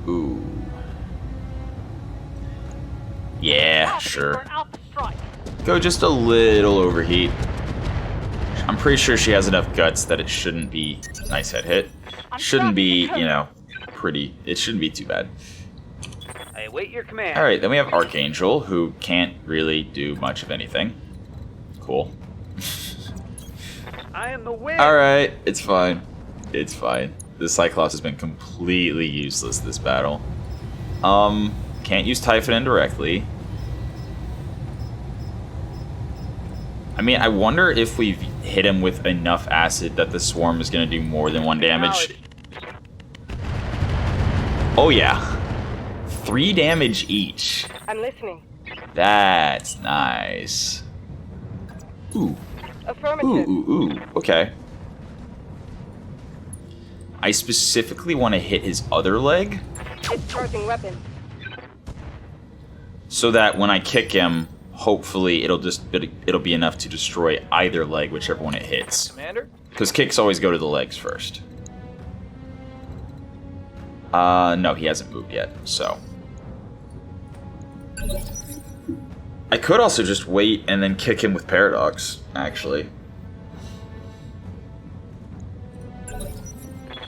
Ooh. Yeah, Targeting sure. for an alpha strike. Go just a little overheat. I'm pretty sure she has enough guts that it shouldn't be nice head hit. Shouldn't be, you know, pretty. It shouldn't be too bad. I await your command. All right, then we have Archangel, who can't really do much of anything. Cool. I am the wind. All right, it's fine. It's fine. The Cyclops has been completely useless this battle. Can't use Typhon indirectly. I mean, I wonder if we've hit him with enough acid that the swarm is going to do more than 1 damage. Oh yeah. 3 damage each. I'm listening. That's nice. Ooh. Affirmative. Ooh. Okay. I specifically want to hit his other leg Discharging weapon. so that when I kick him, hopefully it'll be enough to destroy either leg, whichever one it hits. Commander? Because kicks always go to the legs first. No, he hasn't moved yet, so. I could also just wait and then kick him with Paradox, actually.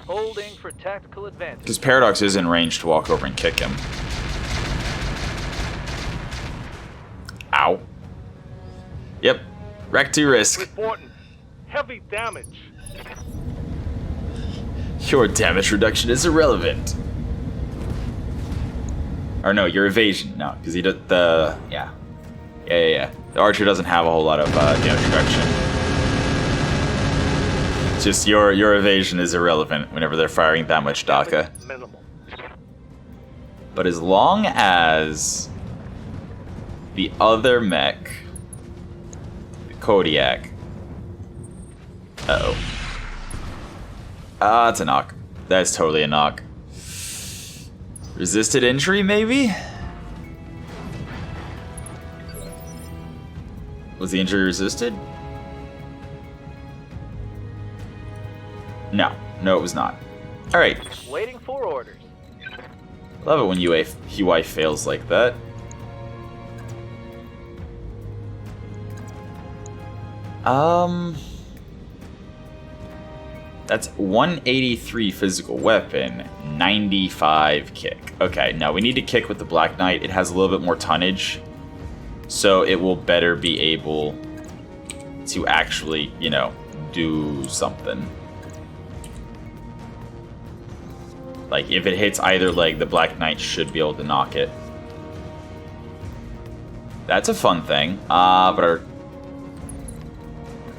Holding for tactical advantage. Because Paradox is in range to walk over and kick him. Ow. Yep. Rack 2 risk. Reporting. Heavy damage. Your damage reduction is irrelevant. Or no, your evasion. No, because he does the... Yeah. The Archer doesn't have a whole lot of damage reduction. Just your evasion is irrelevant whenever they're firing that much Daka. Minimal. But as long as the other mech, the Kodiak... Uh-oh. It's a knock. That's totally a knock. Resisted injury, maybe? Was the injury resisted? No. No, it was not. Alright. Waiting for orders. Love it when UI fails like that. That's 183 physical weapon, 95 kick. Okay, no, we need to kick with the Black Knight. It has a little bit more tonnage, so it will better be able to actually, you know, do something. Like, if it hits either leg, the Black Knight should be able to knock it. That's a fun thing. But our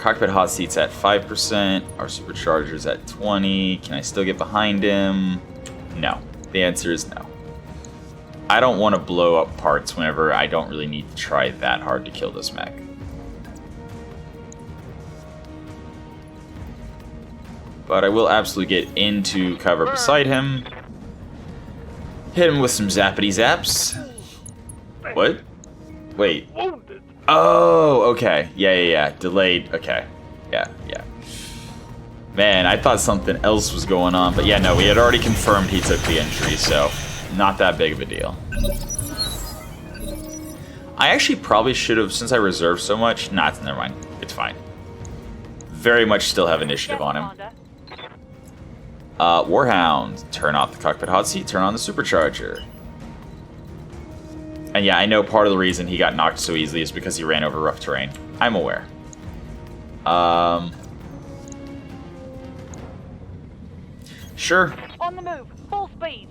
cockpit hot seat's at 5%. Our supercharger's at 20. Can I still get behind him? No. The answer is no. I don't want to blow up parts whenever I don't really need to try that hard to kill this mech. But I will absolutely get into cover beside him. Hit him with some zappity zaps. What? Wait. Oh, okay. Yeah. Delayed. Okay. Yeah. Man, I thought something else was going on. But yeah, no, we had already confirmed he took the injury, so not that big of a deal. I actually probably should have, since I reserved so much. Nah, never mind. It's fine. Very much still have initiative on him. Warhound, turn off the cockpit hot seat, turn on the supercharger. And yeah, I know part of the reason he got knocked so easily is because he ran over rough terrain. I'm aware. Sure. On the move, full speed.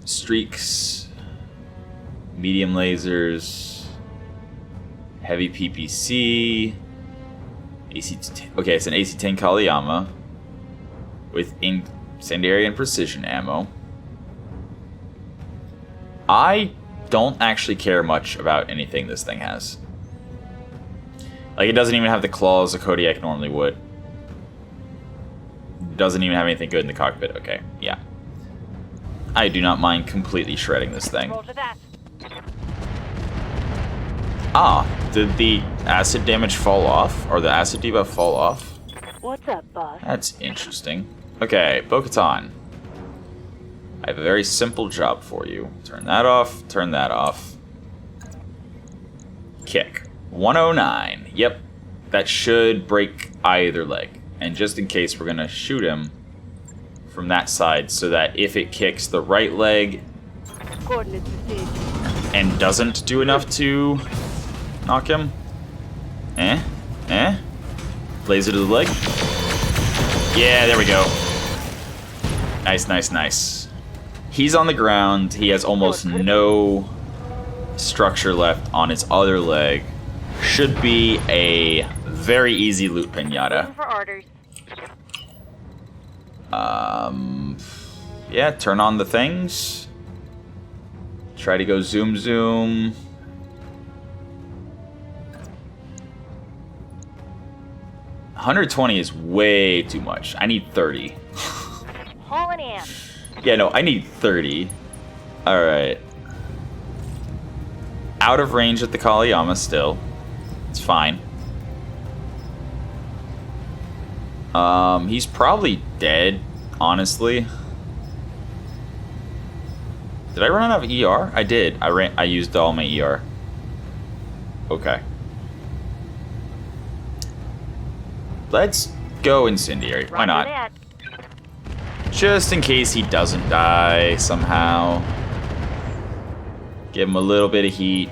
Streaks. Medium lasers. Heavy PPC. Okay, it's an AC-10 Kaliyama with incendiary and precision ammo. I don't actually care much about anything this thing has. Like, it doesn't even have the claws a Kodiak normally would. Doesn't even have anything good in the cockpit. Okay, yeah. I do not mind completely shredding this thing. Roger that. Ah, did the acid damage fall off? Or the acid debuff fall off? What's up, boss? That's interesting. Okay, Bo-Katan. I have a very simple job for you. Turn that off, turn that off. Kick. 109. Yep. That should break either leg. And just in case, we're going to shoot him from that side so that if it kicks the right leg Coordinates received. and doesn't do enough to knock him. Laser to the leg. Yeah, there we go. Nice. He's on the ground. He has almost no structure left on his other leg. Should be a very easy loot pinata. Waiting for orders. Yeah, turn on the things. Try to go zoom. 120 is way too much. I need 30. Hauling in. Yeah, no, I need 30. Alright. Out of range at the Kaliyama still. It's fine. He's probably dead, honestly. Did I run out of ER? I did. I used all my ER. Okay. Let's go incendiary. Why not? That. Just in case he doesn't die somehow. Give him a little bit of heat.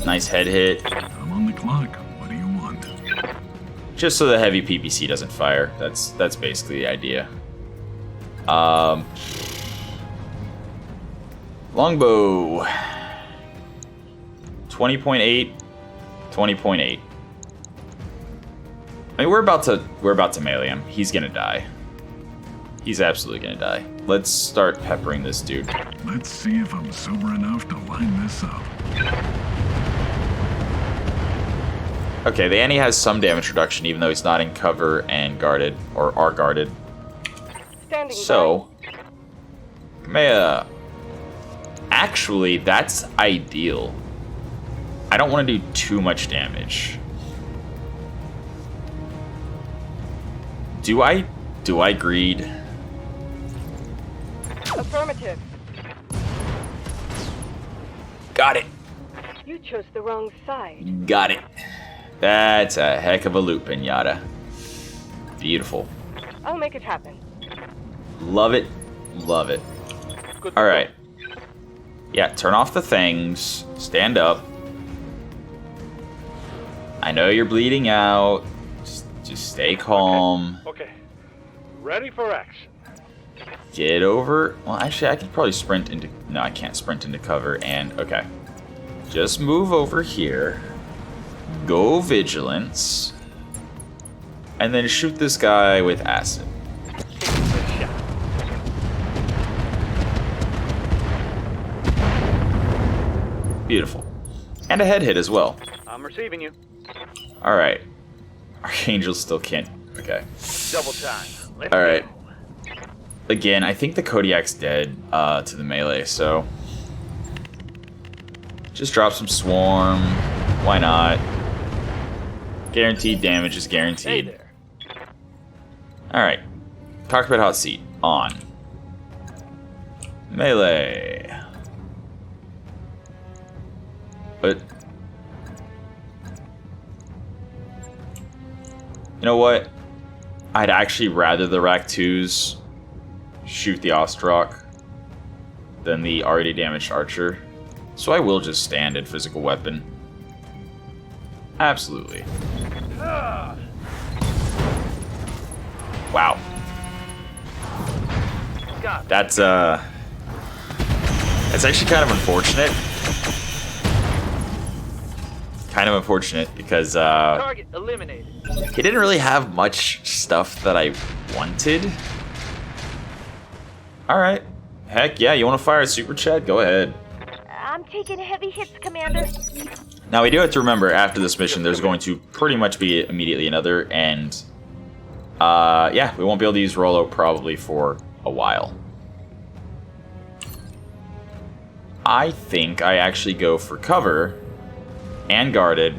Nice head hit. I'm on the clock. What do you want? Just so the heavy PPC doesn't fire. That's basically the idea. Longbow. 20.8. 20.8. I mean, we're about to melee him. He's gonna die. He's absolutely gonna die. Let's start peppering this dude. Let's see if I'm sober enough to line this up. Okay, the Annie has some damage reduction, even though he's not in cover and guarded, or are guarded. Standing So, Maya, actually, that's ideal. I don't want to do too much damage. Do I greed? by. Affirmative. Got it. You chose the wrong side. Got it. That's a heck of a loop, Pinata. Beautiful. I'll make it happen. Love it. Love it. Good to Alright. Yeah, turn off the things. Stand up. I know you're bleeding out. Just stay calm. Okay. Ready for action. Get over. Well, actually, I could probably sprint into. No, I can't sprint into cover. And okay. Just move over here. Go vigilance. And then shoot this guy with acid. Beautiful. And a head hit as well. I'm receiving you. Alright. Archangel still can't. Okay. Double time. Let's Alright. go. Again, I think the Kodiak's dead to the melee, so. Just drop some swarm. Why not? Guaranteed damage is Hey guaranteed. there. Alright. Cockpit hot seat on. Melee. But you know what? I'd actually rather the Rack 2s shoot the Ostrock than the already damaged archer. So I will just stand in physical weapon. Absolutely. Wow. Got That's actually kind of unfortunate. Kind of unfortunate because target eliminated. he didn't really have much stuff that I wanted. Alright. Heck yeah, you want to fire a super chat? Go ahead. I'm taking heavy hits, Commander. Now we do have to remember after this mission there's going to pretty much be immediately another, and yeah, we won't be able to use Rollo probably for a while. I think I actually go for cover and guarded,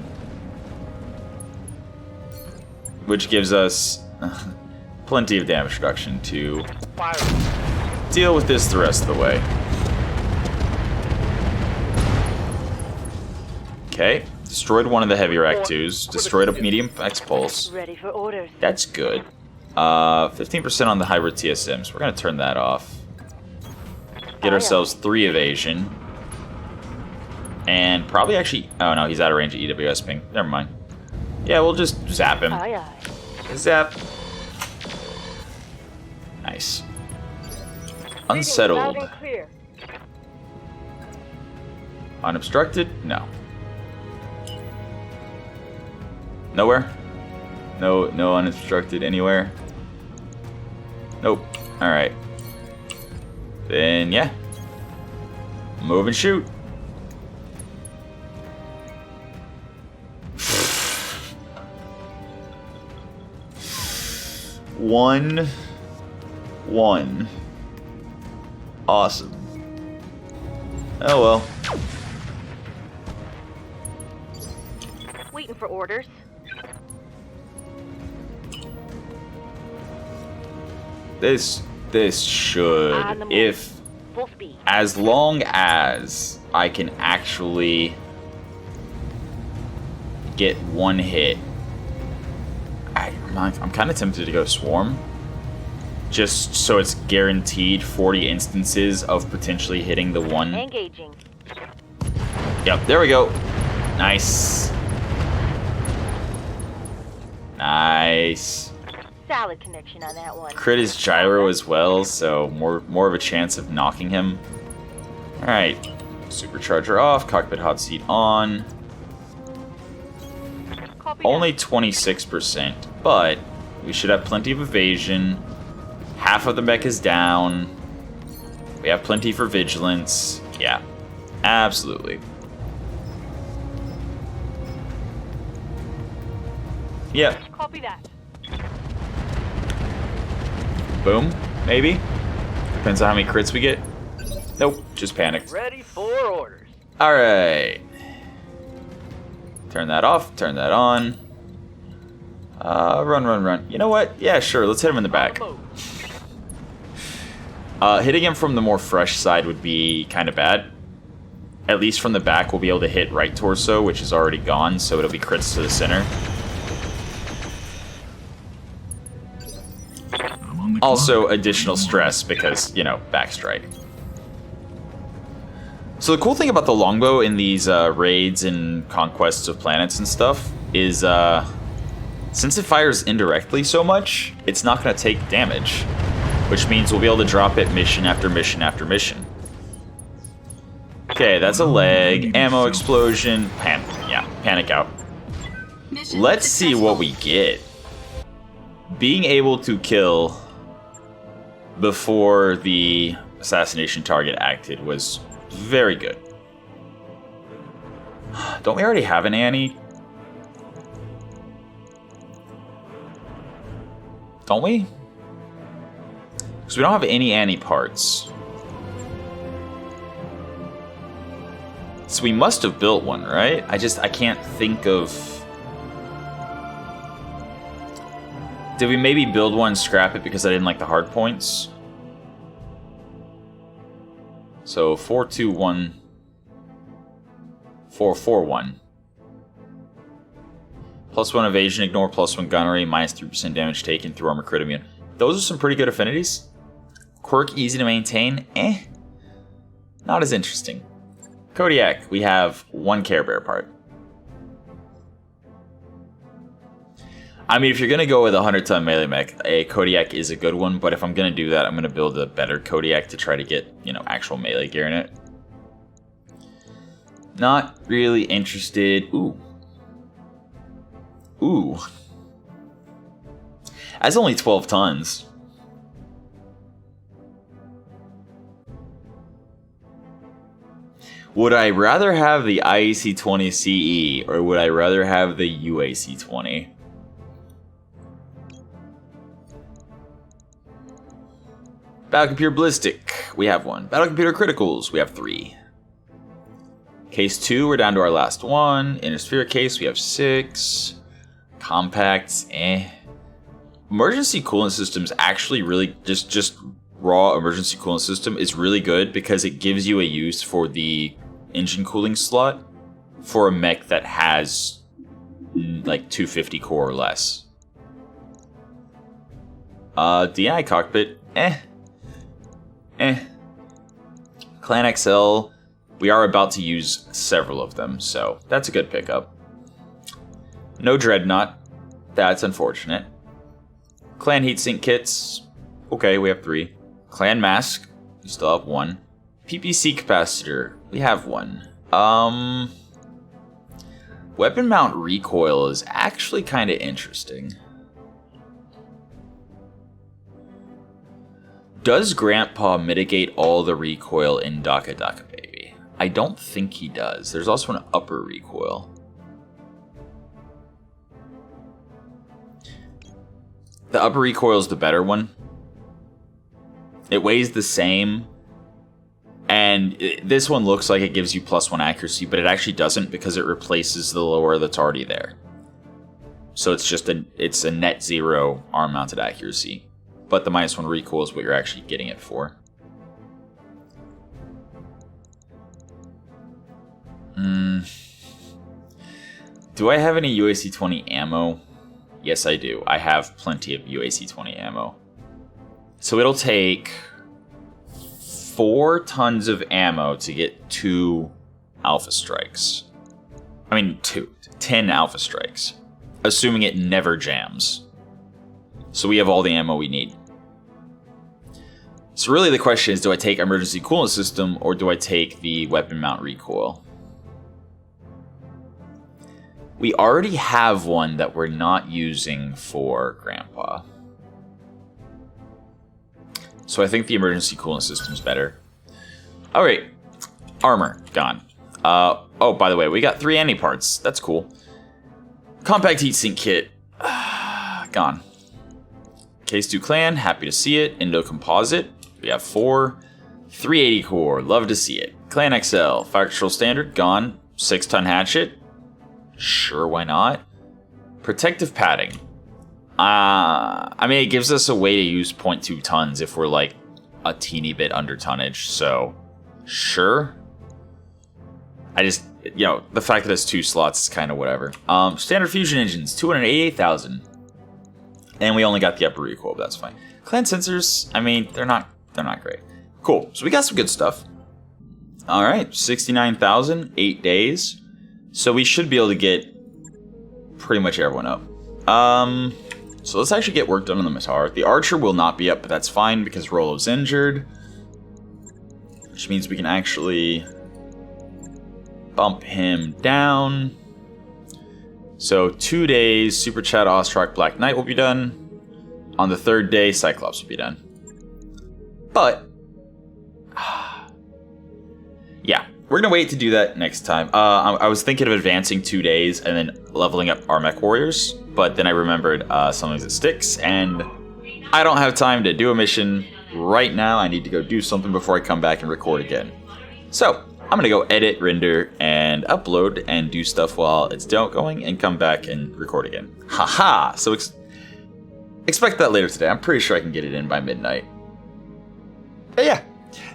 which gives us plenty of damage reduction to deal with this the rest of the way. Okay, destroyed one of the heavy Rack 2s, destroyed a medium X pulse. Ready for orders. That's good. 15% on the hybrid TSMs. We're gonna turn that off. Get ourselves 3 evasion. And probably actually... Oh no, he's out of range of EWS ping. Never mind. Yeah, we'll just zap him. Aye, aye. Zap. Nice. Loud Unsettled. and clear. Unobstructed? No. Nowhere? No unobstructed anywhere? Nope. Alright. Then, yeah. Move and shoot. One. Awesome. Oh well. Waiting for orders. This should, On the move. if Full speed. as long as I can actually get one hit. I'm kind of tempted to go swarm, just so it's guaranteed 40 instances of potentially hitting the one. Engaging. Yep, there we go. Nice. Nice. Solid connection on that one. Crit is gyro as well, so more of a chance of knocking him. Alright. Supercharger off, cockpit hot seat on. Copy Only 26%, but we should have plenty of evasion. Half of the mech is down. We have plenty for vigilance. Yeah, absolutely. Yeah. Copy that. Boom. Maybe. Depends on how many crits we get. Nope. Just panicked. Ready for orders. Alright. Turn that off. Turn that on. Run. You know what? Yeah, sure. Let's hit him in the back. Hitting him from the more fresh side would be kind of bad. At least from the back, we'll be able to hit right torso, which is already gone, so it'll be crits to the center. Also, additional stress because, you know, backstrike. So the cool thing about the longbow in these raids and conquests of planets and stuff is, since it fires indirectly so much, it's not going to take damage. Which means we'll be able to drop it mission after mission after mission. Okay, that's a leg. Ammo explosion. Panic out. Let's see what we get. Being able to kill before the assassination target acted was very good. Don't we already have an Annie? Don't we? Because we don't have any Annie parts. So we must have built one, right? I can't think of... Did we maybe build one and scrap it because I didn't like the hard points? So 4-2-1... 4-4-1. +1 evasion, ignore +1 gunnery, -3% damage taken through armor crit immune. Those are some pretty good affinities. Quirk, easy to maintain. Not as interesting. Kodiak, we have one Care Bear part. I mean, if you're going to go with a 100-ton melee mech, a Kodiak is a good one, but if I'm going to do that, I'm going to build a better Kodiak to try to get, you know, actual melee gear in it. Not really interested. Ooh. That's only 12 tons. Would I rather have the IAC-20 CE, or would I rather have the UAC-20? Battlecomputer Ballistic, we have one. Battlecomputer Criticals, we have 3. Case 2, we're down to our last one. Intersphere Case, we have 6. Compacts, Emergency coolant system's actually really just raw emergency coolant system is really good because it gives you a use for the engine cooling slot for a mech that has like 250 core or less. DI cockpit, Clan XL, we are about to use several of them, so that's a good pickup. No Dreadnought, that's unfortunate. Clan heatsink kits, okay, we have 3. Clan mask, we still have 1. PPC capacitor, we have 1. Weapon mount recoil is actually kind of interesting. Does Grandpa mitigate all the recoil in Daka Daka Baby? I don't think he does. There's also an upper recoil. The upper recoil is the better one. It weighs the same. And this one looks like it gives you +1 accuracy, but it actually doesn't because it replaces the lower that's already there. So it's just it's a net 0 arm mounted accuracy. But the -1 recoil is what you're actually getting it for. Do I have any UAC-20 ammo? Yes, I do. I have plenty of UAC-20 ammo. So it'll take 4 tons of ammo to get 2 Alpha Strikes. I mean, 10 Alpha Strikes. Assuming it never jams. So we have all the ammo we need. So really the question is, do I take emergency coolant system or do I take the weapon mount recoil? We already have one that we're not using for Grandpa. So I think the emergency coolant system's better. Alright, armor, gone. Oh, by the way, we got 3 anti-parts. That's cool. Compact heatsink kit. gone. Case 2 clan, happy to see it. Indo composite, we have 4. 380 core, love to see it. Clan XL, fire control standard, gone. 6-ton hatchet, sure, why not? Protective padding. I mean, it gives us a way to use 0.2 tons if we're like a teeny bit under tonnage, so sure. I just, you know, the fact that it's 2 slots is kind of whatever. Standard fusion engines, 288,000. And we only got the upper recoil, but that's fine. Clan sensors, I mean, they're not great. Cool, so we got some good stuff. Alright, 69,000, 8 days. So we should be able to get pretty much everyone up. So let's actually get work done on the Mechwarrior. The Archer will not be up, but that's fine because Rolo's injured. Which means we can actually bump him down. So 2 days, Super Chat, Ostrak, Black Knight will be done. On the 3rd day, Cyclops will be done. But, yeah, we're going to wait to do that next time. I was thinking of advancing 2 days and then leveling up our Mechwarriors. But then I remembered something that sticks, and I don't have time to do a mission right now. I need to go do something before I come back and record again. So, I'm going to go edit, render, and upload, and do stuff while it's going, and come back and record again. Haha! So expect that later today. I'm pretty sure I can get it in by midnight. But yeah,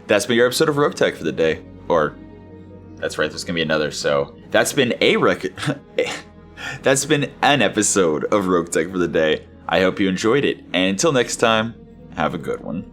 that's been your episode of Roguetech for the day. Or, that's right, there's going to be another, so that's been that's been an episode of Roguetech for the day. I hope you enjoyed it, and until next time, have a good one.